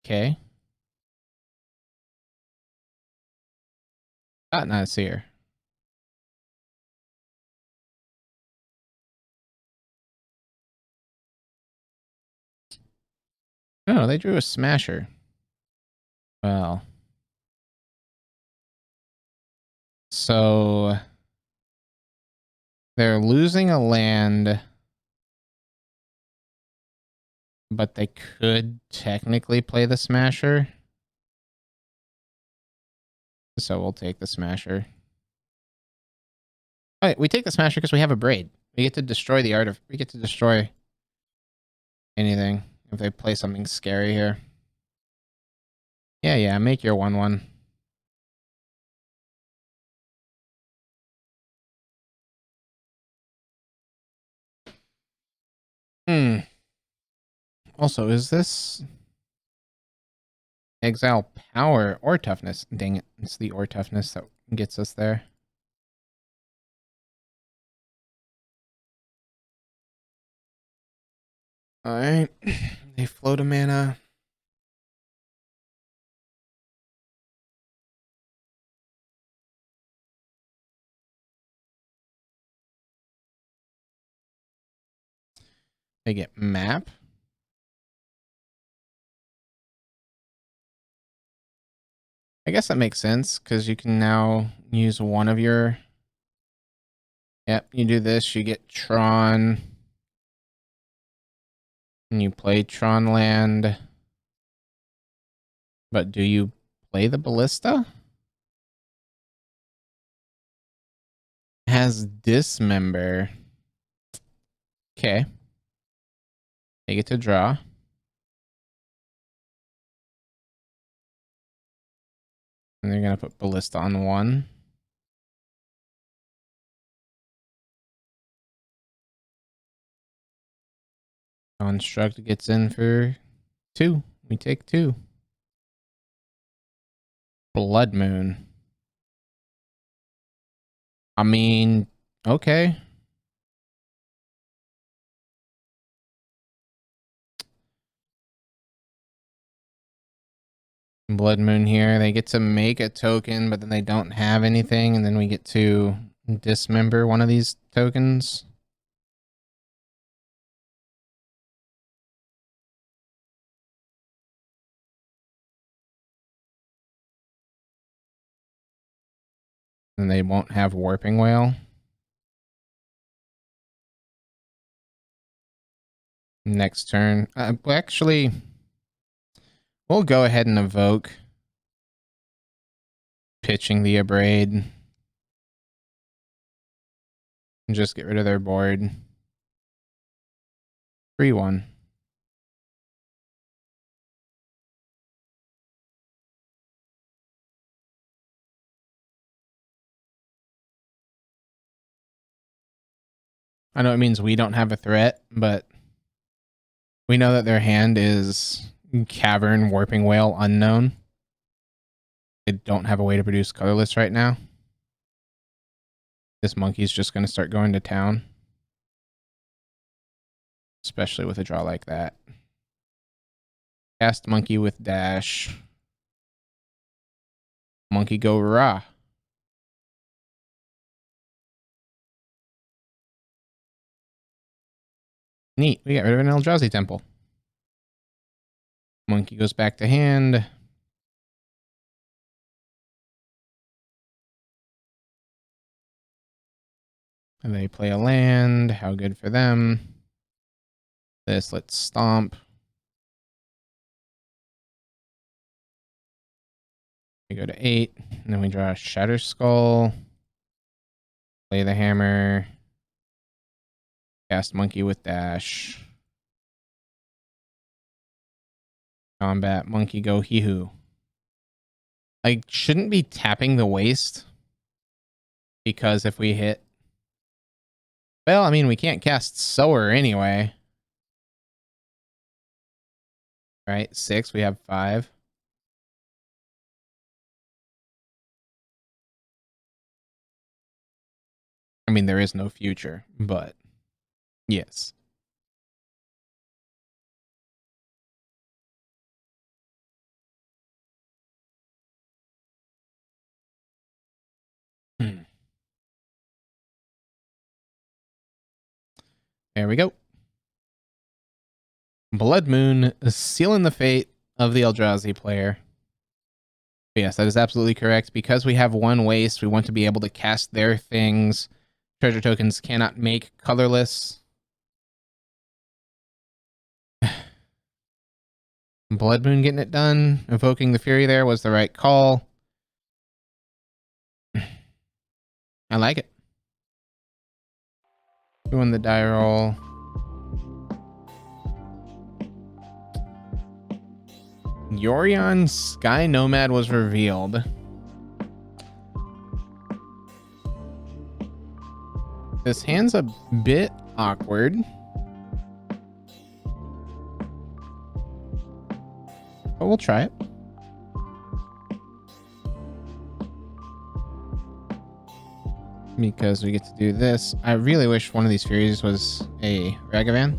Okay. Not a seer. No, they drew a Smasher. Well. So they're losing a land, but they could technically play the Smasher. So we'll take the Smasher. All right, we take the Smasher because we have a Braid. We get to destroy the art of... We get to destroy anything if they play something scary here. Yeah, make your 1/1. Also, is this exile power or toughness? Dang it, it's the or toughness that gets us there. Alright, they float a mana. They get map. I guess that makes sense, because you can now use one of your... Yep, you do this, you get Tron. And you play Tron land. But do you play the Ballista? Has Dismember. Okay. They get to draw. And they're going to put Ballista on 1. Construct gets in for 2. We take 2. Blood Moon. I mean, okay. Blood Moon here. They get to make a token, but then they don't have anything, and then we get to dismember one of these tokens. And they won't have Warping Whale. Next turn. Actually, we'll go ahead and evoke. Pitching the Abrade. And just get rid of their board. 3/1. I know it means we don't have a threat, but we know that their hand is Cavern, Warping Whale, Unknown. They don't have a way to produce colorless right now. This monkey's just going to start going to town. Especially with a draw like that. Cast monkey with dash. Monkey go raw. Neat. We got rid of an Eldrazi temple. Monkey goes back to hand. And they play a land. How good for them. This, let's stomp. We go to 8. And then we draw a Shatter Skull. Play the hammer. Cast monkey with dash. Combat monkey go hee-hoo. I shouldn't be tapping the waste, because if we hit... Well, I mean, we can't cast Sower anyway. Right? 6, we have 5. I mean, there is no future, but yes. There we go. Blood Moon sealing the fate of the Eldrazi player. But yes, that is absolutely correct. Because we have one waste, we want to be able to cast their things. Treasure tokens cannot make colorless. Blood Moon getting it done. Evoking the Fury there was the right call. I like it. Doing the die roll. Yorion Sky Nomad was revealed. This hand's a bit awkward. But we'll try it. Because we get to do this. I really wish one of these Furies was a Ragavan.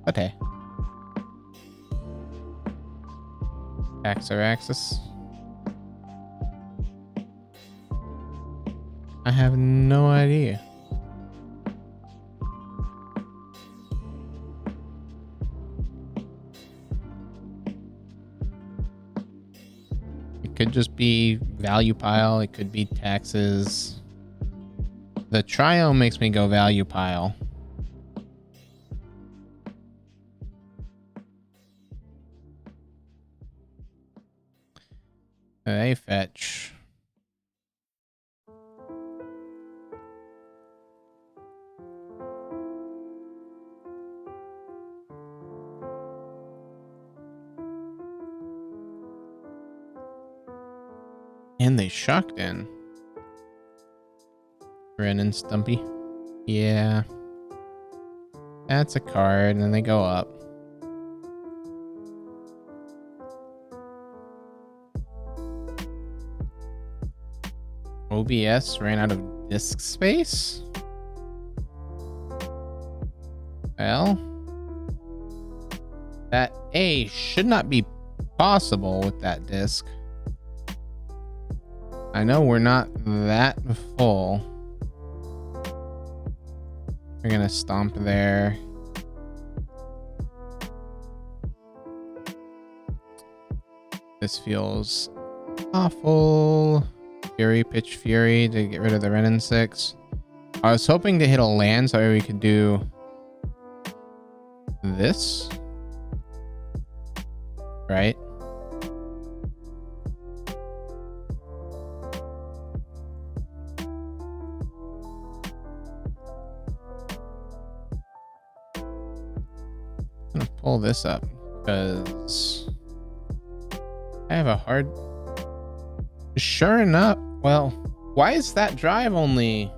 But hey. Axis. I have no idea. It could just be value pile. It could be taxes. The trio makes me go value pile. They fetch. And they shocked in. Ren and Stumpy. Yeah. That's a card, and then they go up. OBS ran out of disk space? Well, that A should not be possible with that disk. I know we're not that full. We're gonna stomp there. This feels awful. Fury, Pitch Fury to get rid of the Renin 6. I was hoping to hit a land so we could do this. Right? I'm gonna pull this up because I have a hard... Sure enough. Well, why is that drive only...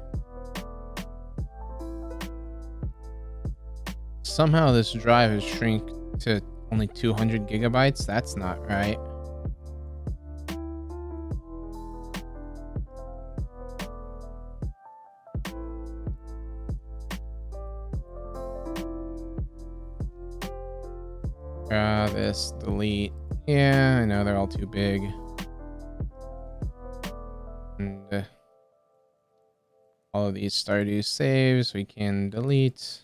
Somehow this drive has shrunk to only 200 gigabytes? That's not right. This, delete. Yeah, I know they're all too big. And all of these Stardew saves we can delete.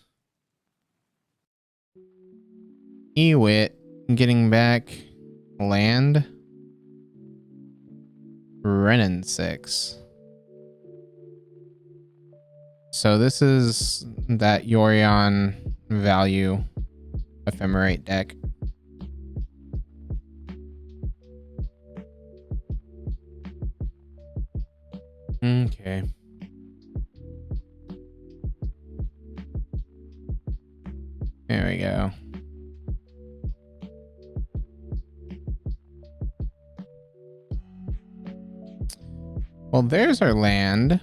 Ewit, getting back land. Renin 6. So this is that Yorion value ephemerate deck. Okay. There we go. Well, there's our land.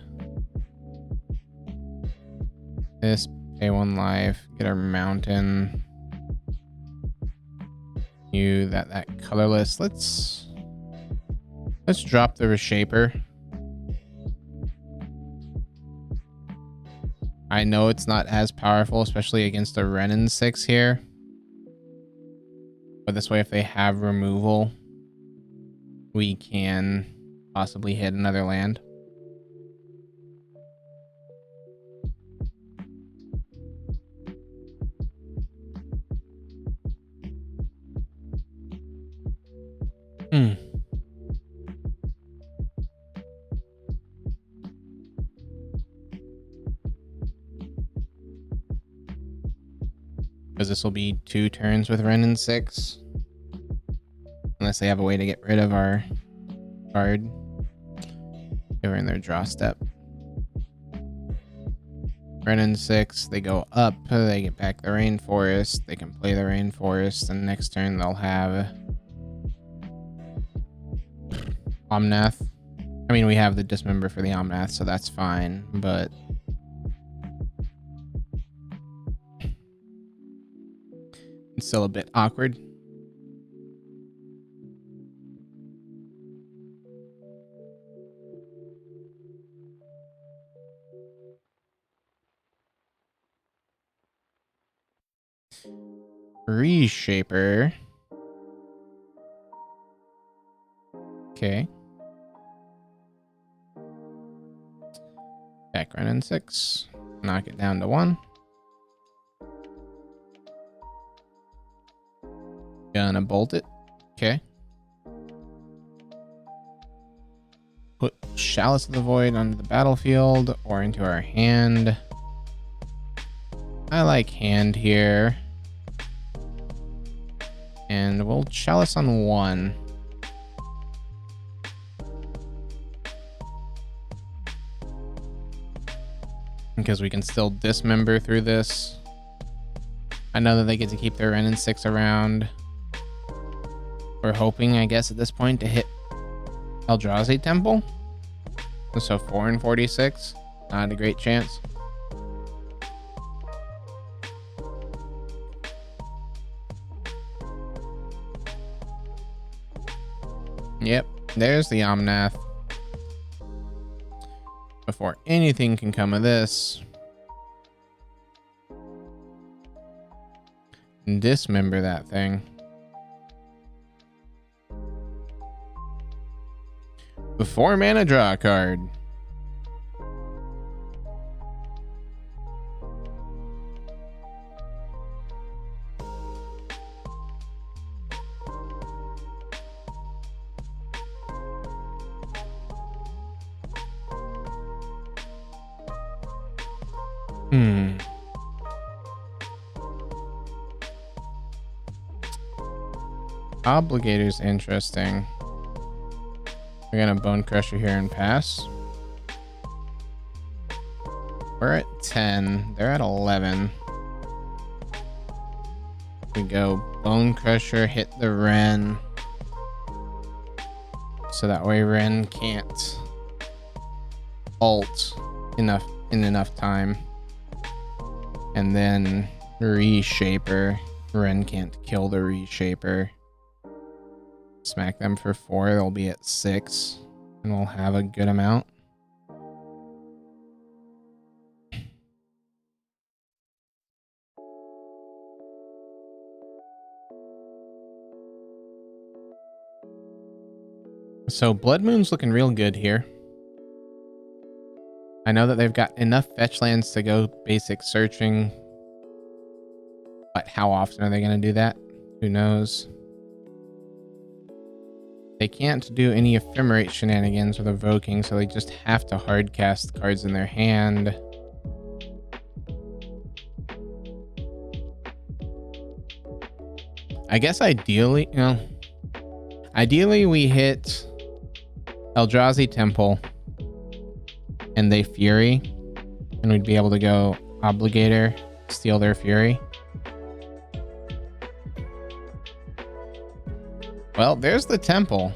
This, pay 1 life, get our mountain. You, that colorless. Let's drop the Reshaper. I know it's not as powerful, especially against a Renin 6 here. But this way, if they have removal, we can possibly hit another land. Because this will be 2 turns with Renin 6. Unless they have a way to get rid of our card. They were in their draw step. Renin 6, they go up, they get back the Rainforest, they can play the Rainforest, and next turn they'll have Omnath. I mean, we have the Dismember for the Omnath, so that's fine, but it's still a bit awkward. Reshaper. Okay. Back Renin 6. Knock it down to 1. Gonna bolt it. Okay. Put Chalice of the Void onto the battlefield or into our hand. I like hand here. And we'll Chalice on 1. Because we can still dismember through this. I know that they get to keep their Renin 6 around. We're hoping, I guess, at this point to hit Eldrazi Temple. So 4 and 46. Not a great chance. Yep, there's the Omnath. Before anything can come of this, dismember that thing. Before mana, draw a card. Obligator's interesting. We're gonna Bone Crusher here and pass. We're at 10. They're at 11. We go Bone Crusher, hit the Ren. So that way Ren can't ult in enough time. And then Reshaper. Ren can't kill the Reshaper. Smack them for 4. They'll be at 6. And we'll have a good amount. So Blood Moon's looking real good here. I know that they've got enough fetch lands to go basic searching. But how often are they going to do that? Who knows? They can't do any Ephemerate shenanigans with Evoking, so they just have to hard cast cards in their hand. I guess ideally, ideally we hit Eldrazi Temple and they Fury, and we'd be able to go Obligator, steal their Fury. Well, there's the temple.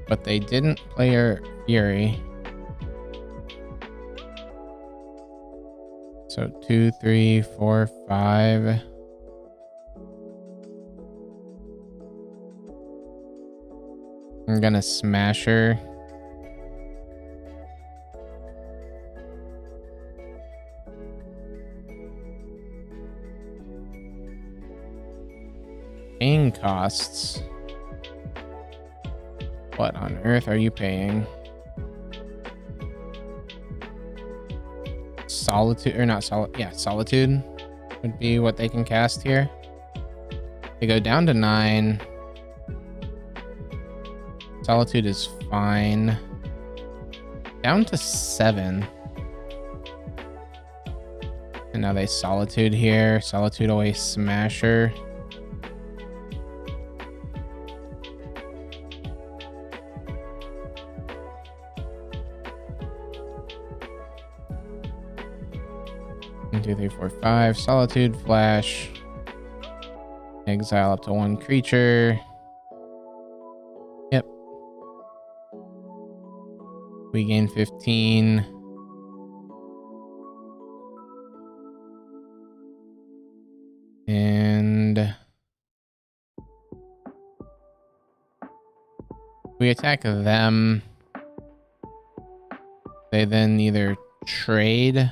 But they didn't play her Fury. So 2, 3, 4, 5. I'm gonna smash her. Paying costs. What on earth are you paying? Solitude, or not solid? Yeah, Solitude would be what they can cast here. They go down to 9. Solitude is fine. Down to 7. And now they Solitude here. Solitude away Smasher. One, 2, 3, 4, 5. Solitude, Flash. Exile up to 1 creature. Yep. We gain 15. And we attack them. They then either trade.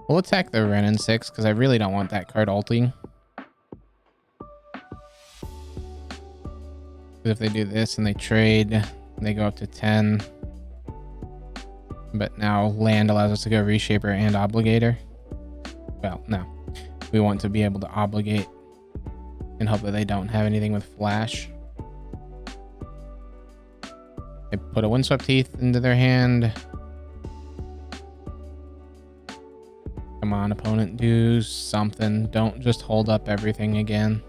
We'll attack the Ren and 6 because I really don't want that card ulting. If they do this and they trade, they go up to 10. But now land allows us to go Reshaper and Obligator. Well, no. We want to be able to Obligate and hope that they don't have anything with Flash. They put a Windswept Teeth into their hand. Come on, opponent, do something. Don't just hold up everything again.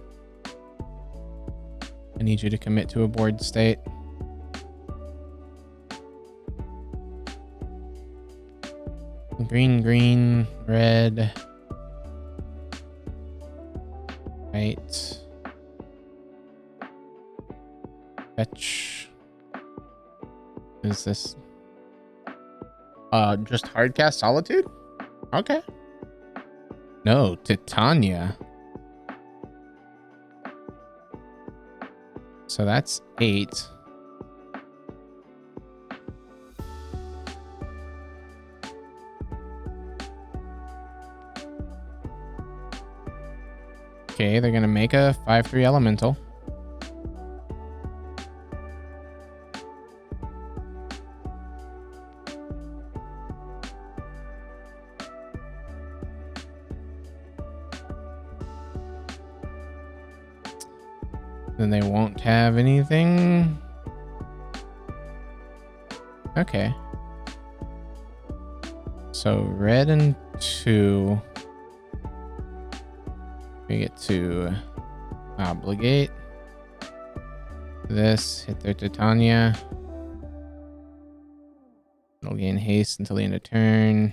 I need you to commit to a board state. Green, green, red. White. Fetch. Is this? Just hardcast Solitude? Okay. No, Titania. So that's 8. Okay, they're gonna make a 5/3 elemental. Then they won't have anything. Okay. So red and 2. We get to Obligate. This, hit their Titania. It'll gain haste until the end of turn.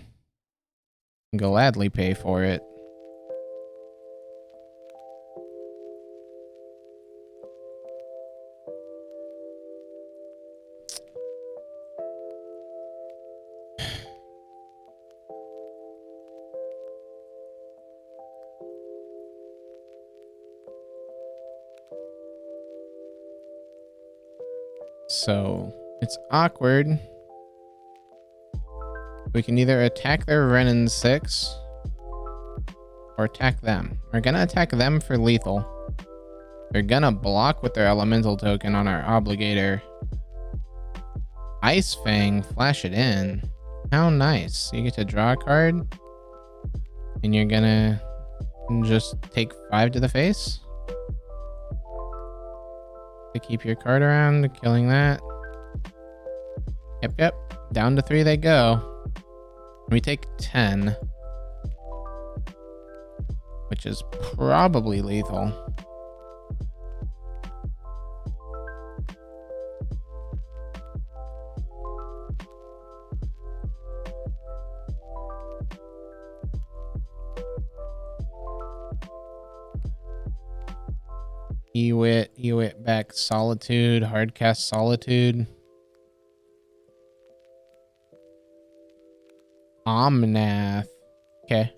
Gladly pay for it. So it's awkward. We can either attack their Renin 6 or attack them. We're gonna attack them for lethal. They're gonna block with their elemental token on our Obligator. Ice Fang, flash it in. How nice. You get to draw a card and you're gonna just take 5 to the face to keep your card around, killing that. Yep. Down to 3 they go. We take 10, which is probably lethal. Ewit back Solitude, hardcast Solitude. Omnath. Okay.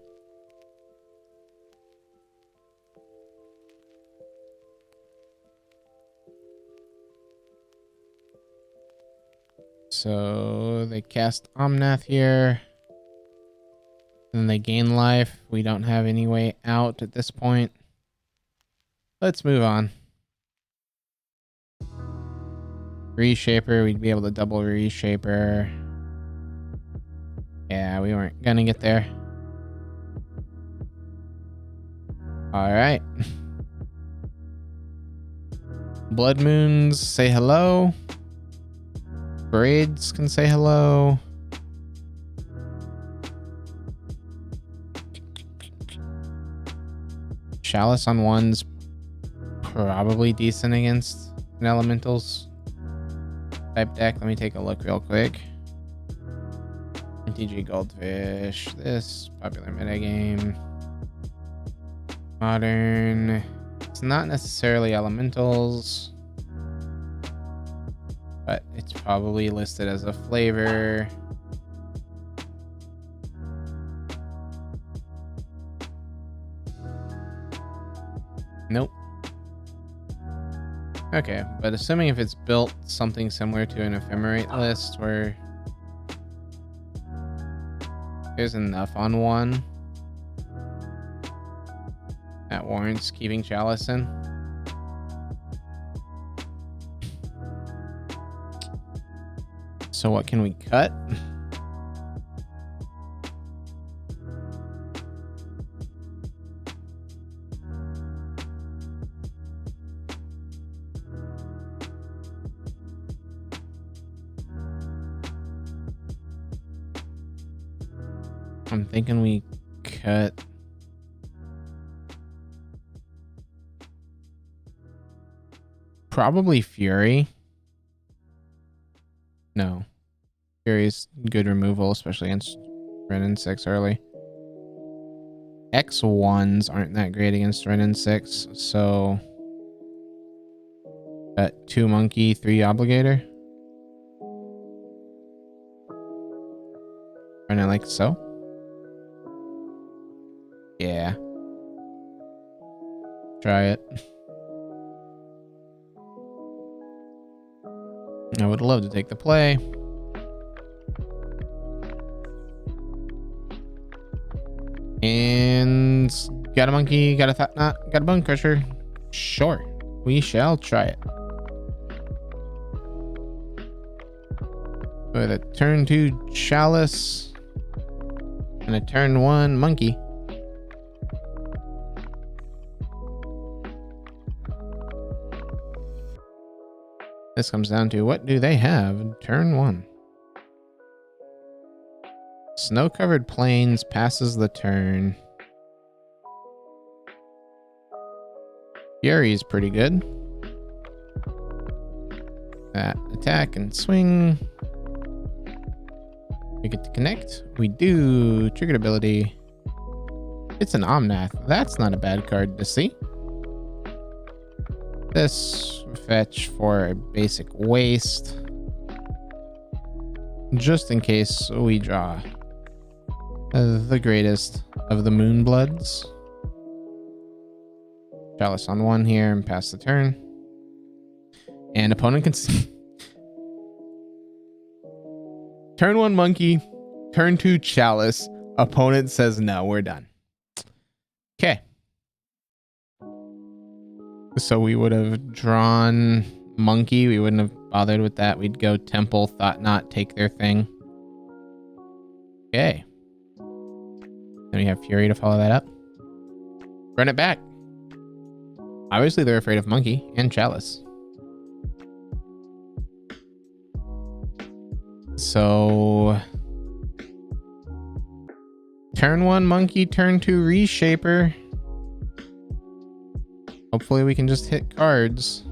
So they cast Omnath here. And they gain life. We don't have any way out at this point. Let's move on. Reshaper, we'd be able to double Reshaper. Yeah, we weren't gonna get there. Alright. Blood Moons, say hello. Braids can say hello. Chalice on one's probably decent against an elementals type deck. Let me take a look real quick. TG Goldfish, this popular metagame. Modern. It's not necessarily elementals, but it's probably listed as a flavor. Nope. Okay, but assuming if it's built something similar to an ephemerate list where there's enough on one that warrants keeping Chalice in. So what can we cut? I'm thinking we cut probably Fury. No. Fury's good removal, especially against Renin 6 early. X1s aren't that great against Renin 6, so cut 2 monkey, 3 obligator. Renin like so. Yeah. Try it. I would love to take the play. And got a monkey, got a thought knot, got a bone crusher. Sure, we shall try it. With a turn 2 chalice and a turn 1 monkey. This comes down to what do they have in turn 1? Snow-covered plains passes the turn. Fury is pretty good. That attack and swing. We get to connect. We do. Triggered ability. It's an Omnath. That's not a bad card to see. This fetch for a basic waste. Just in case we draw the greatest of the Moonbloods. Chalice on 1 here and pass the turn. And opponent can see. Turn 1 monkey, turn 2 chalice. Opponent says no, we're done. Okay. So we would have drawn monkey. We wouldn't have bothered with that. We'd go temple, thought not, take their thing. Okay. Then we have Fury to follow that up. Run it back. Obviously, they're afraid of monkey and chalice. So turn 1 monkey, turn 2 reshaper. Hopefully we can just hit cards.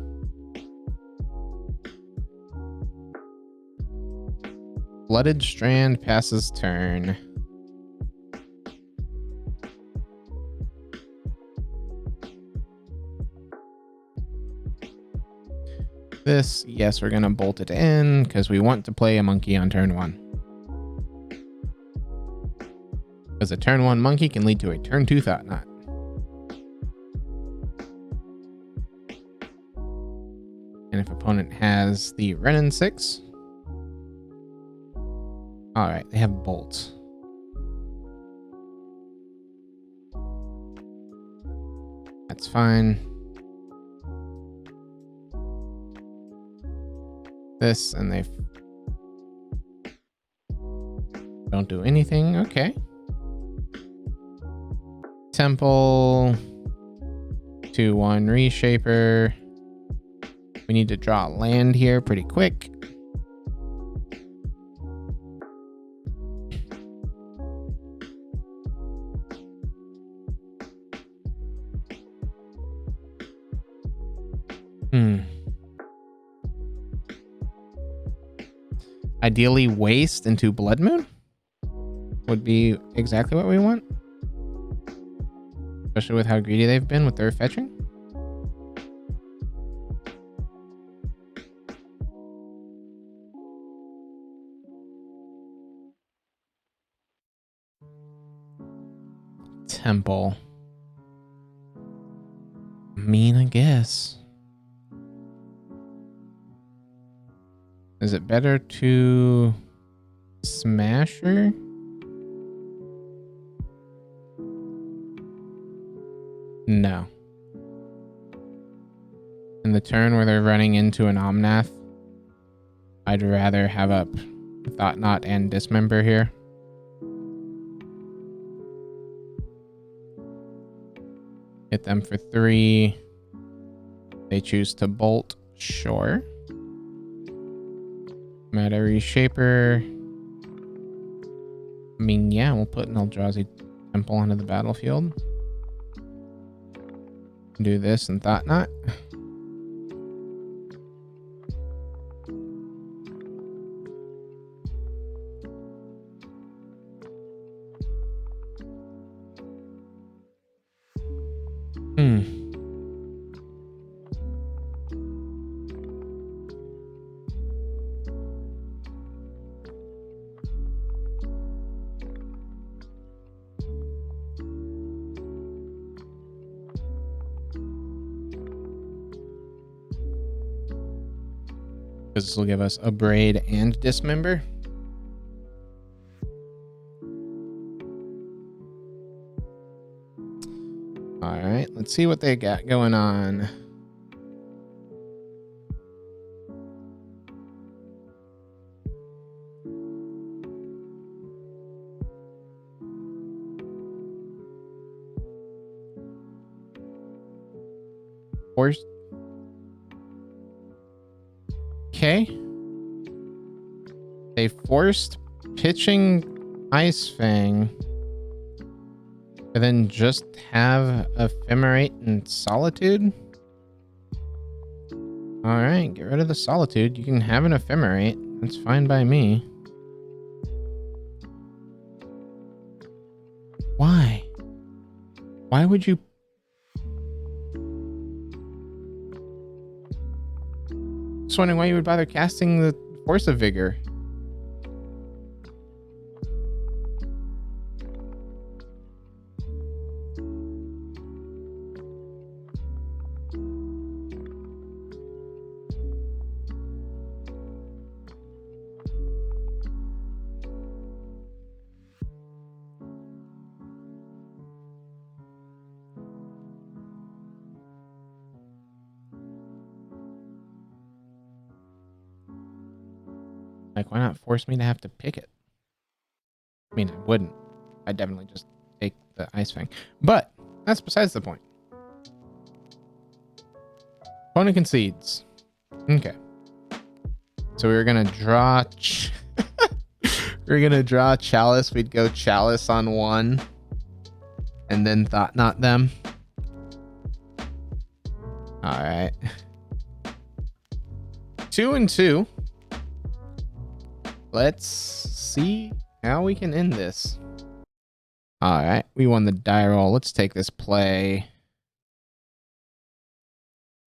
Flooded Strand passes turn. This, yes, we're going to bolt it in because we want to play a monkey on turn 1. Because a turn 1 monkey can lead to a turn 2 thought knot. And if opponent has the Renin 6. Alright, they have bolts. That's fine. This, and they don't do anything. Okay. Temple. 2/1 reshaper. We need to draw land here pretty quick. Ideally, waste into Blood Moon would be exactly what we want. Especially with how greedy they've been with their fetching. Temple. I mean, I guess. Is it better to smash her? No. In the turn where they're running into an Omnath, I'd rather have up Thought Knot and Dismember here. Hit them for 3. They choose to bolt. Sure. Meta Reshaper. I mean, yeah, we'll put an Eldrazi Temple onto the battlefield. Do this and Thought Knot. Because this will give us a Braid and Dismember. Alright, let's see what they got going on. Forced. Okay. They forced pitching Ice Fang. And then just have Ephemerate and Solitude? Alright, get rid of the Solitude. You can have an Ephemerate. That's fine by me. Why? Why would you... Just wondering why you would bother casting the Force of Vigor. Like, why not force me to have to pick it? I mean, I wouldn't. I'd definitely just take the Ice Fang. But that's besides the point. Opponent concedes. Okay. So we were going to draw... we're going to draw Chalice. We'd go Chalice on 1. And then Thought Knot them. Alright. 2 and 2. Let's see how we can end this. Alright, we won the die roll. Let's take this play.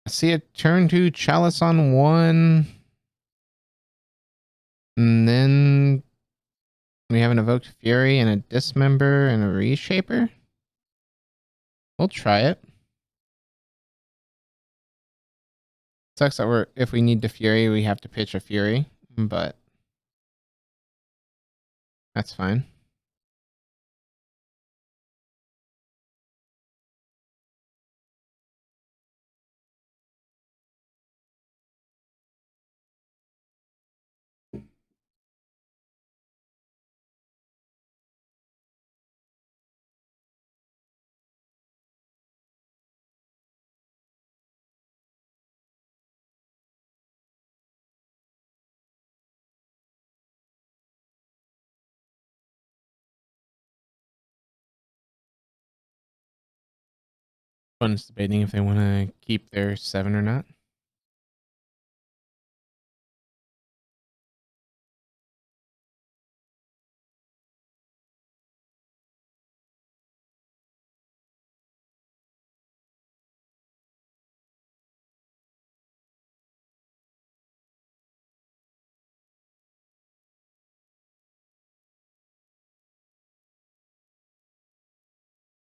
I see a turn 2 chalice on 1. And then we have an evoked fury and a dismember and a reshaper. We'll try it. Sucks that if we need to fury, we have to pitch a fury, but that's fine. One's debating if they want to keep their 7 or not.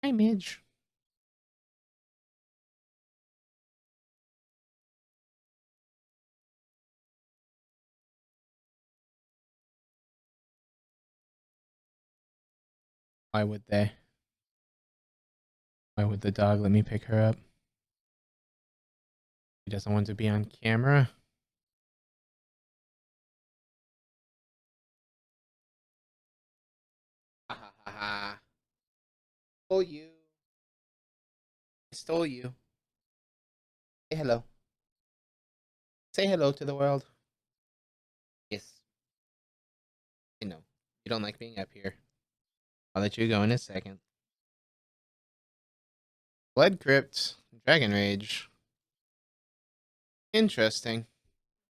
Hi, Midge. Why would they? Why would the dog let me pick her up? He doesn't want to be on camera. Ha ha ha ha. Stole you. I stole you. Say hello. Say hello to the world. Yes. I know. You don't like being up here. I'll let you go in a second. Blood Crypt. Dragon Rage. Interesting.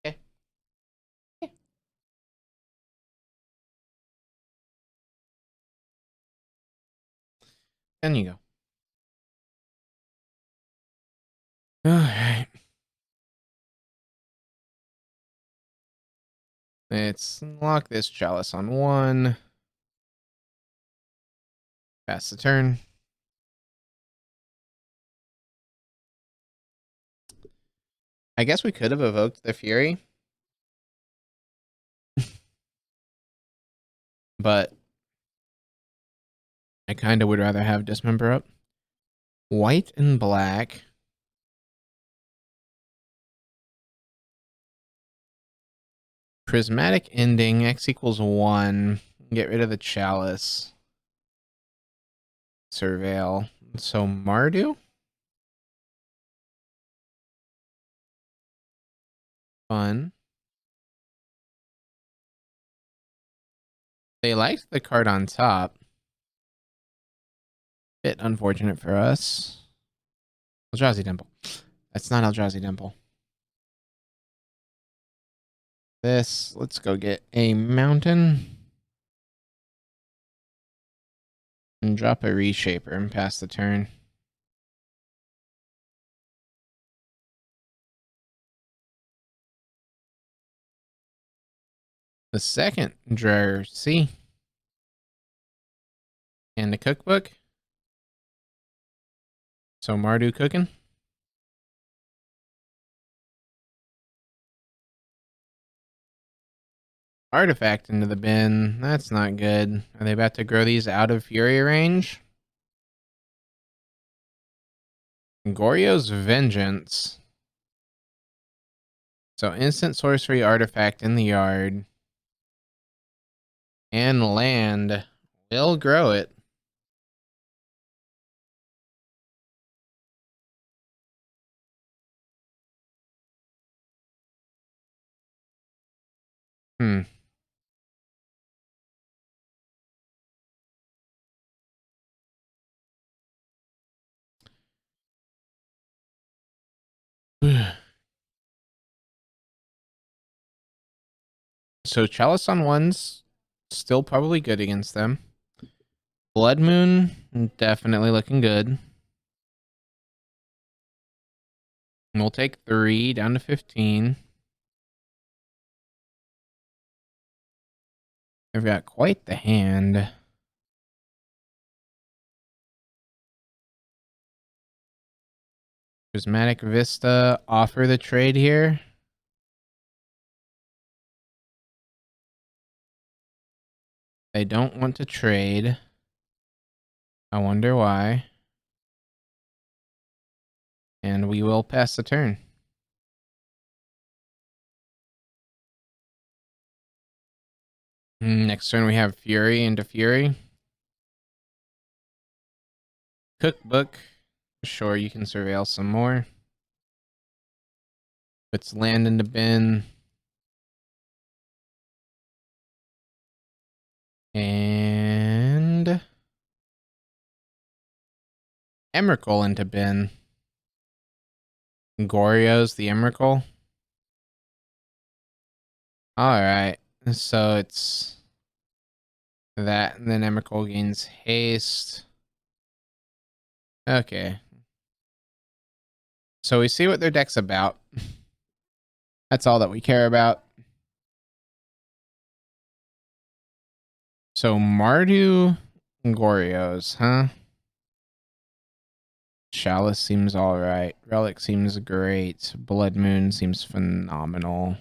Okay. Yeah. Then you go. Alright. Let's lock this chalice on 1. Pass the turn. I guess we could have evoked the Fury. But I kind of would rather have Dismember up. White and black. Prismatic Ending. X equals 1. Get rid of the chalice. Surveil. So Mardu? Fun. They liked the card on top. Bit unfortunate for us. Eldrazi Temple. That's not Eldrazi Temple. Let's go get a mountain. And drop a reshaper and pass the turn. The second jersey. And the cookbook. So Mardu cooking. Artifact into the bin. That's not good. Are they about to grow these out of Fury range? Goryo's Vengeance. So instant sorcery artifact in the yard. And land will grow it. So Chalice on 1's still probably good against them. Blood Moon, definitely looking good. And we'll take 3 down to 15. I've got quite the hand. Prismatic Vista, offer the trade here. They don't want to trade. I wonder why. And we will pass the turn. Next turn we have Fury into Fury. Cookbook. Sure, you can surveil some more. Puts land into bin. And Emrakul into bin. Goryo's the Emrakul. Alright. So it's that, and then Emrakul gains haste. Okay. So we see what their deck's about. That's all that we care about. So Mardu Goryo's, huh? Chalice seems alright. Relic seems great. Blood Moon seems phenomenal.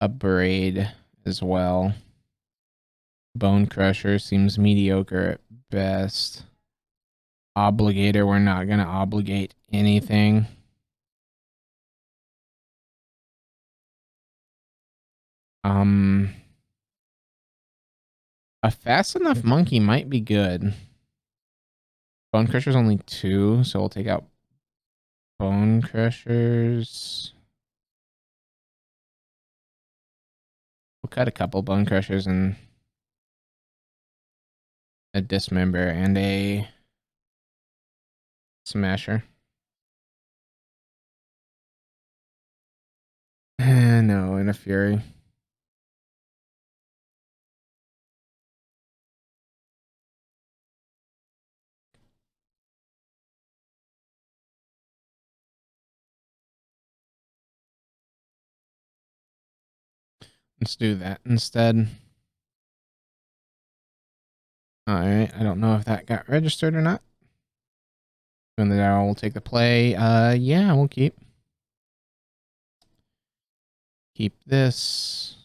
A Braid as well. Bone Crusher seems mediocre at best. Obligator, we're not going to obligate anything. A fast enough monkey might be good. Bone Crusher's only 2, so we'll take out Bone Crushers. We'll cut a couple Bone Crushers and a Dismember and a Smasher. No, and a Fury. Let's do that instead. Alright, I don't know if that got registered or not. And then I'll take the play. Yeah, we'll keep. Keep this.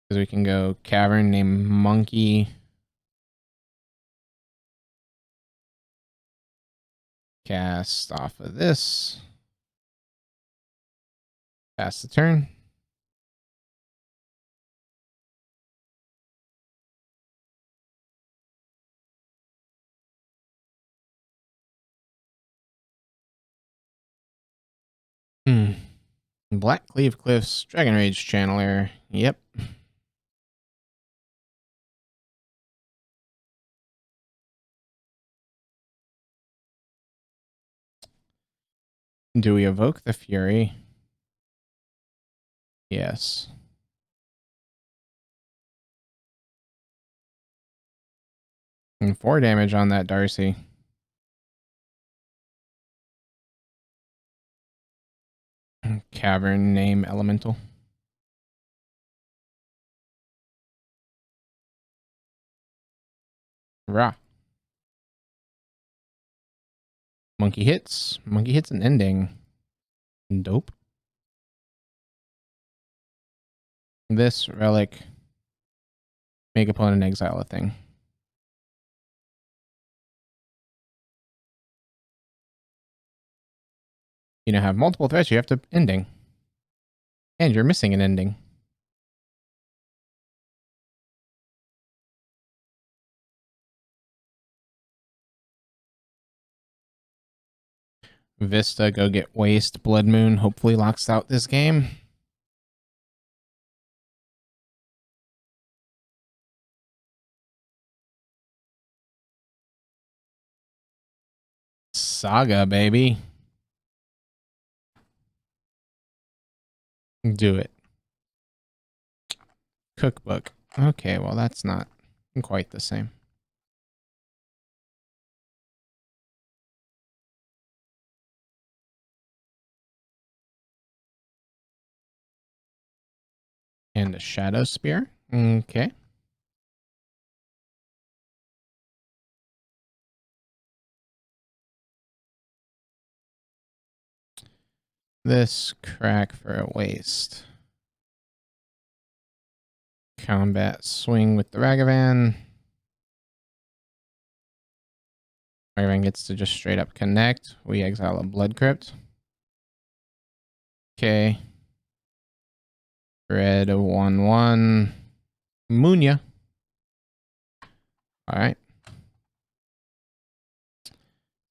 Because we can go Cavern named Monkey. Cast off of this. Pass the turn. Black Cleave Cliffs, Dragon Rage Channeler. Yep. Do we evoke the Fury? Yes. And 4 damage on that Darcy. Cavern name Elemental. Rah. Monkey hits. Monkey hits an ending. Dope. This relic. Make opponent exile a thing. You now have multiple threats. You have to ending. And you're missing an ending. Vista, go get Waste. Blood Moon hopefully locks out this game. Saga, baby. Do it. Cookbook. Okay, well, that's not quite the same. And a shadow spear. Okay. This crack for a waste. Combat swing with the Ragavan. Ragavan gets to just straight up connect. We exile a Blood Crypt. Okay. Red 1/1. Munya. All right.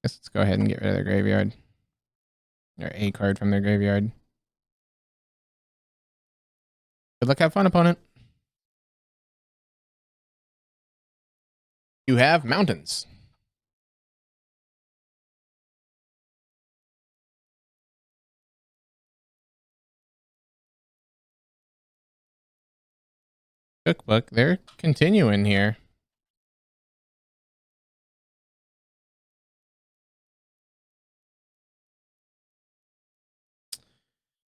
Guess let's go ahead and get rid of their graveyard. Or a card from their graveyard. Good luck, have fun, opponent. You have mountains. Cookbook, they're continuing here.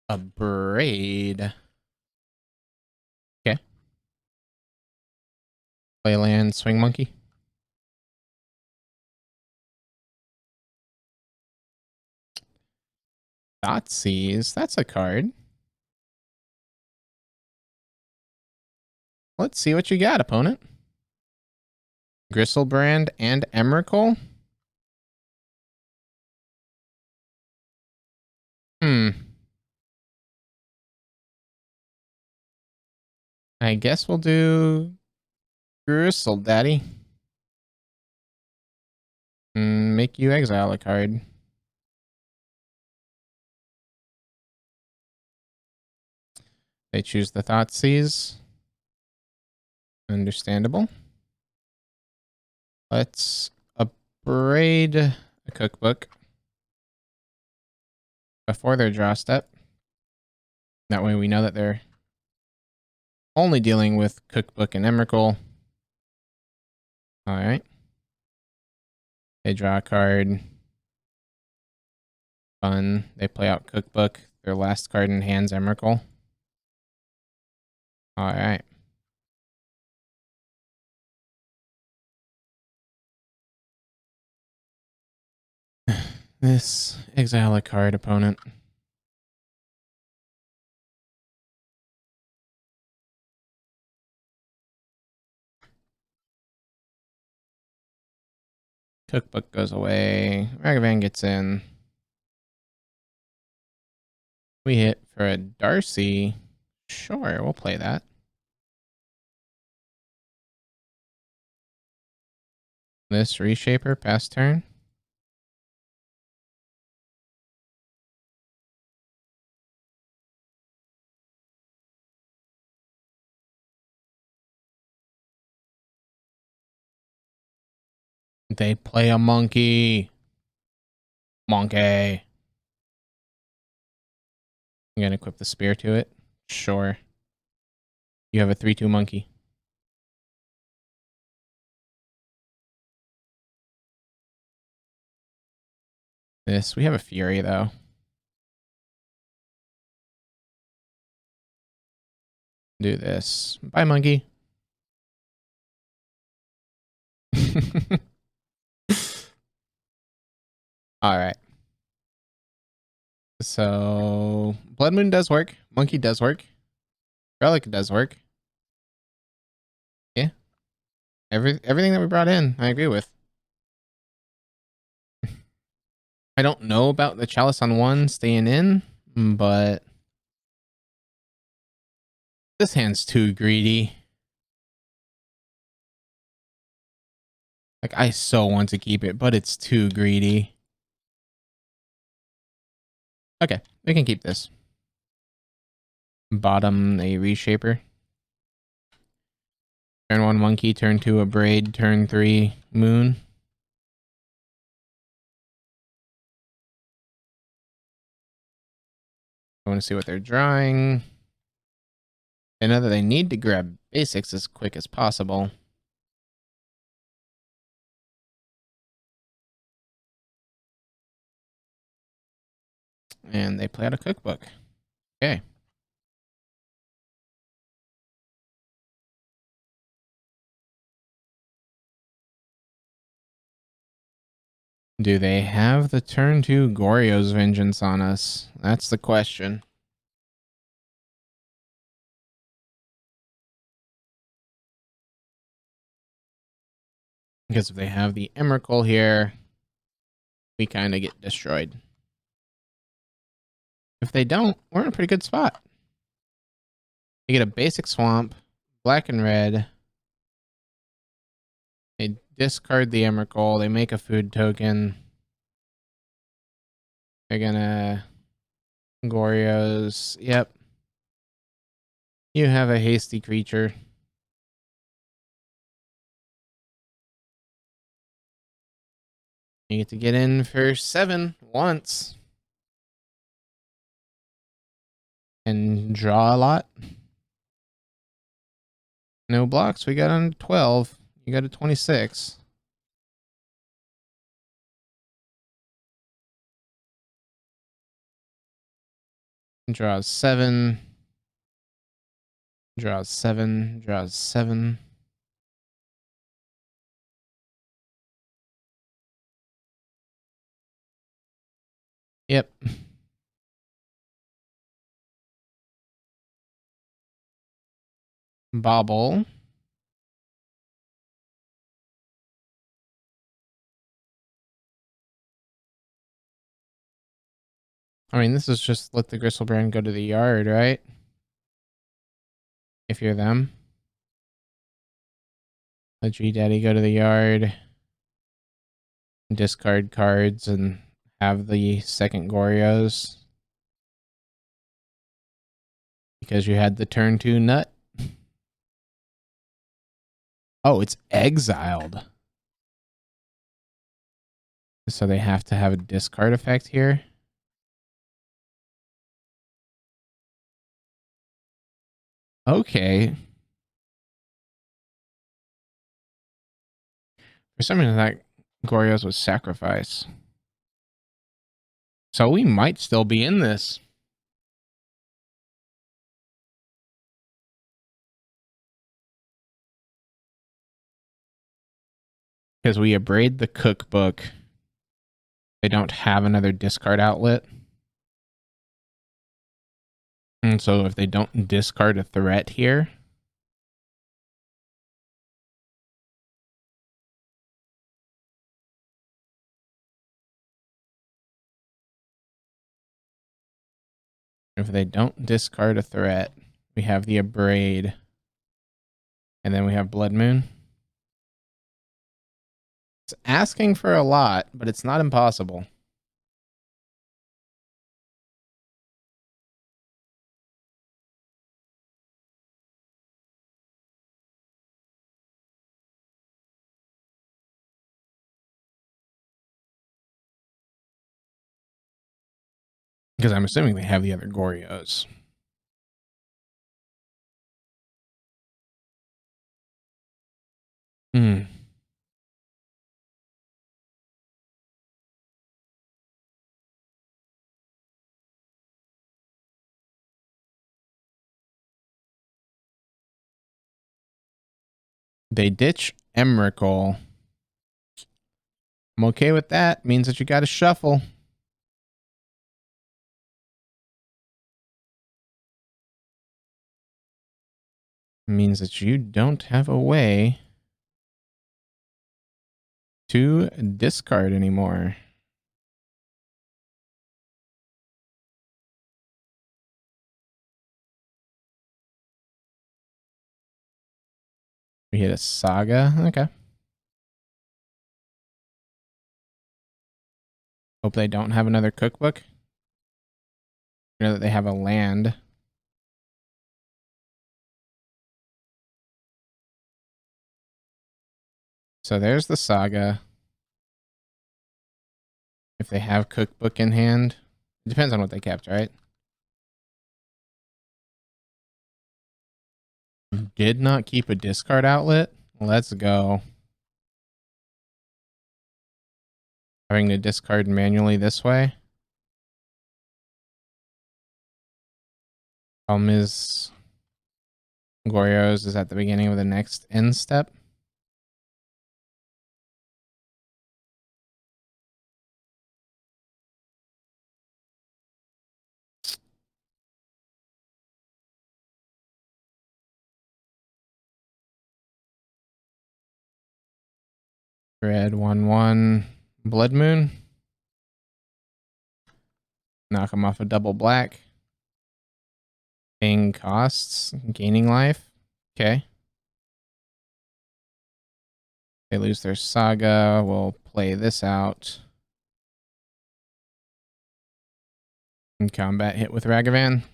A braid. Okay. Play land, swing monkey. Thoughtseize, that's a card. Let's see what you got, opponent. Gristlebrand and Emrakul. I guess we'll do Gristle Daddy. Make you exile a card. They choose the Thoughtseize. Understandable. Let's upgrade a cookbook before their draw step. That way we know that they're only dealing with cookbook and Emrakul. All right. They draw a card. Fun. They play out cookbook. Their last card in hand's Emrakul. All right. This exile a card, opponent. Cookbook goes away. Ragavan gets in. We hit for a Darcy. Sure, we'll play that. This Reshaper, pass turn. They play a monkey. Monkey. I'm going to equip the spear to it. Sure. You have a 3/2 monkey. This, we have a Fury, though. Do this. Bye, monkey. All right. So, Blood Moon does work. Monkey does work. Relic does work. Yeah. Everything that we brought in, I agree with. I don't know about the Chalice on 1 staying in, but this hand's too greedy. Like, I so want to keep it, but it's too greedy. Okay, we can keep this. Bottom a Reshaper. Turn 1 monkey, turn 2 a braid, turn 3 moon. I want to see what they're drawing. They know that they need to grab basics as quick as possible. And they play out a cookbook. Okay. Do they have the turn 2 Goryo's Vengeance on us? That's the question. Because if they have the Emrakul here, we kind of get destroyed. If they don't, we're in a pretty good spot. They get a basic swamp, black and red. They discard the Emrakul. They make a food token. They're gonna Goryo's. Yep. You have a hasty creature. You get to get in for 7 once. And draw a lot. No blocks. We got on 12. You got a 26. Draws 7. Draws 7. Draws 7. Yep. Bobble. I mean, this is just let the Gristlebrand go to the yard, right? If you're them. Let G-Daddy go to the yard. Discard cards and have the second Goryo's. Because you had the turn 2 nut. Oh, it's exiled. So they have to have a discard effect here. Okay. For some reason, that Goryo's was sacrifice. So we might still be in this. Because we abrade the cookbook. They don't have another discard outlet. And so if they don't discard a threat here, we have the abrade. And then we have Blood Moon. It's asking for a lot, but it's not impossible. Because I'm assuming they have the other Goryo's. Hmm. They ditch Emrakul. I'm okay with that. Means that you got to shuffle. Means that you don't have a way to discard anymore. We hit a Saga. Okay. Hope they don't have another cookbook. You know that they have a land. So there's the Saga. If they have cookbook in hand. It depends on what they kept, right? did not keep a discard outlet. Let's go. Having to discard manually this way. Problem is, Goryo's is at the beginning of the next end step. Red 1/1 Blood Moon. Knock him off a double black. Paying costs, gaining life. Okay. They lose their saga. We'll play this out. And combat hit with Ragavan.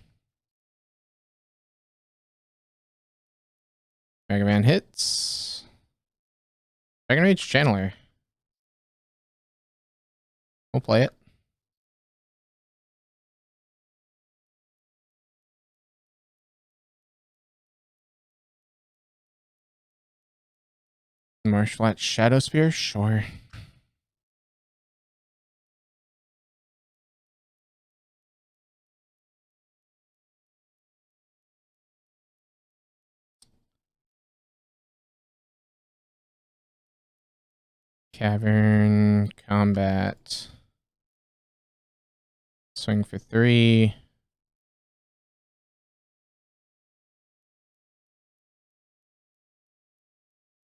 Ragavan hits. Dragon Rage Channeler. We'll play it. Marshflat Shadow Spear? Sure. Cavern, combat. Swing for 3.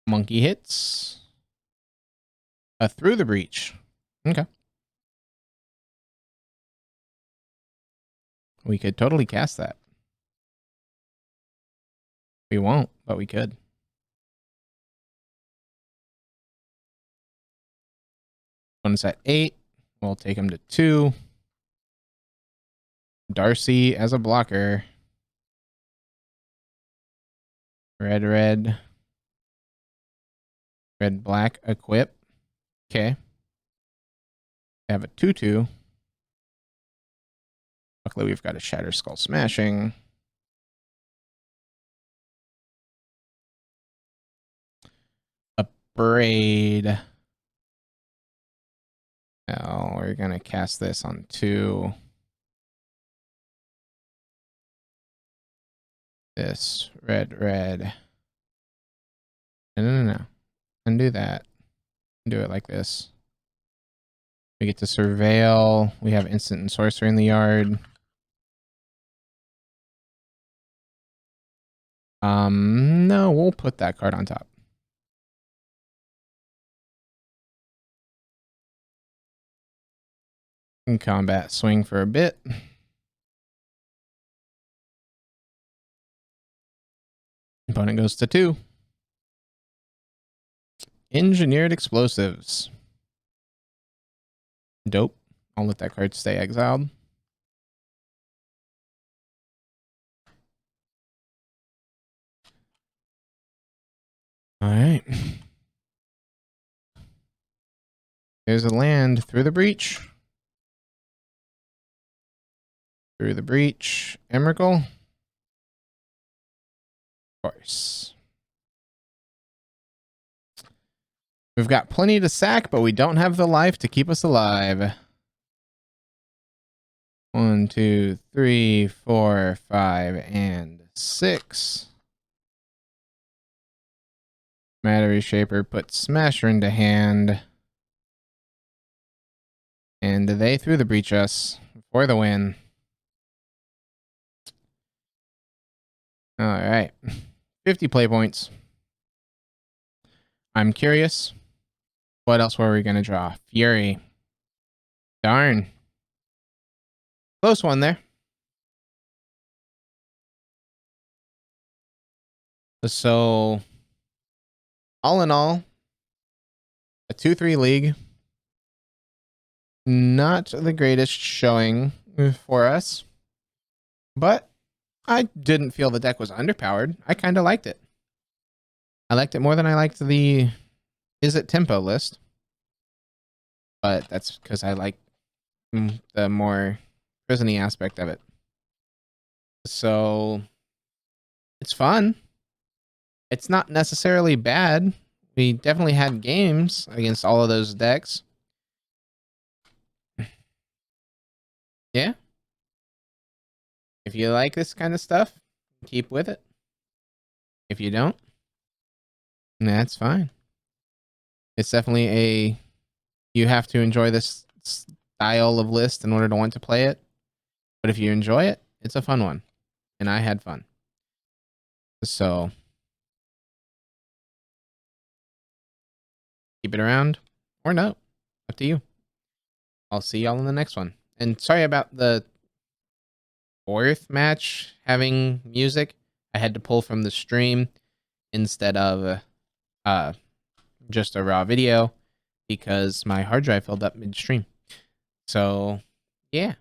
Monkey hits. Through the breach. Okay. We could totally cast that. We won't, but we could. One's at 8. We'll take him to 2. Darcy as a blocker. Red, red. Red, black, equip. Okay. We have a 2/2. Luckily, we've got a Shatter Skull Smashing. A Braid. Now we're going to cast this on 2. This. Red, red. No. Undo that. Do it like this. We get to Surveil. We have Instant and Sorcerer in the yard. No, we'll put that card on top. In combat, swing for a bit. Opponent goes to 2. Engineered Explosives. Dope. I'll let that card stay exiled. All right. There's a land through the breach. Through the breach. Emrakul. Of course. We've got plenty to sack, but we don't have the life to keep us alive. 1, 2, 3, 4, 5, and 6. Matter Reshaper puts Smasher into hand. And they threw the breach us for the win. Alright. 50 play points. I'm curious. What else were we going to draw? Fury. Darn. Close one there. So, all in all, a 2-3 league. Not the greatest showing for us. But I didn't feel the deck was underpowered. I kind of liked it. I liked it more than I liked the Is It Tempo list. But that's because I like the more prison-y aspect of it. So, it's fun. It's not necessarily bad. We definitely had games against all of those decks. Yeah. If you like this kind of stuff, keep with it. If you don't, that's fine. It's definitely you have to enjoy this style of list in order to want to play it. But if you enjoy it, it's a fun one. And I had fun. So keep it around or no. Up to you. I'll see y'all in the next one. And sorry about the fourth match having music. I had to pull from the stream instead of just a raw video because my hard drive filled up midstream. So, yeah.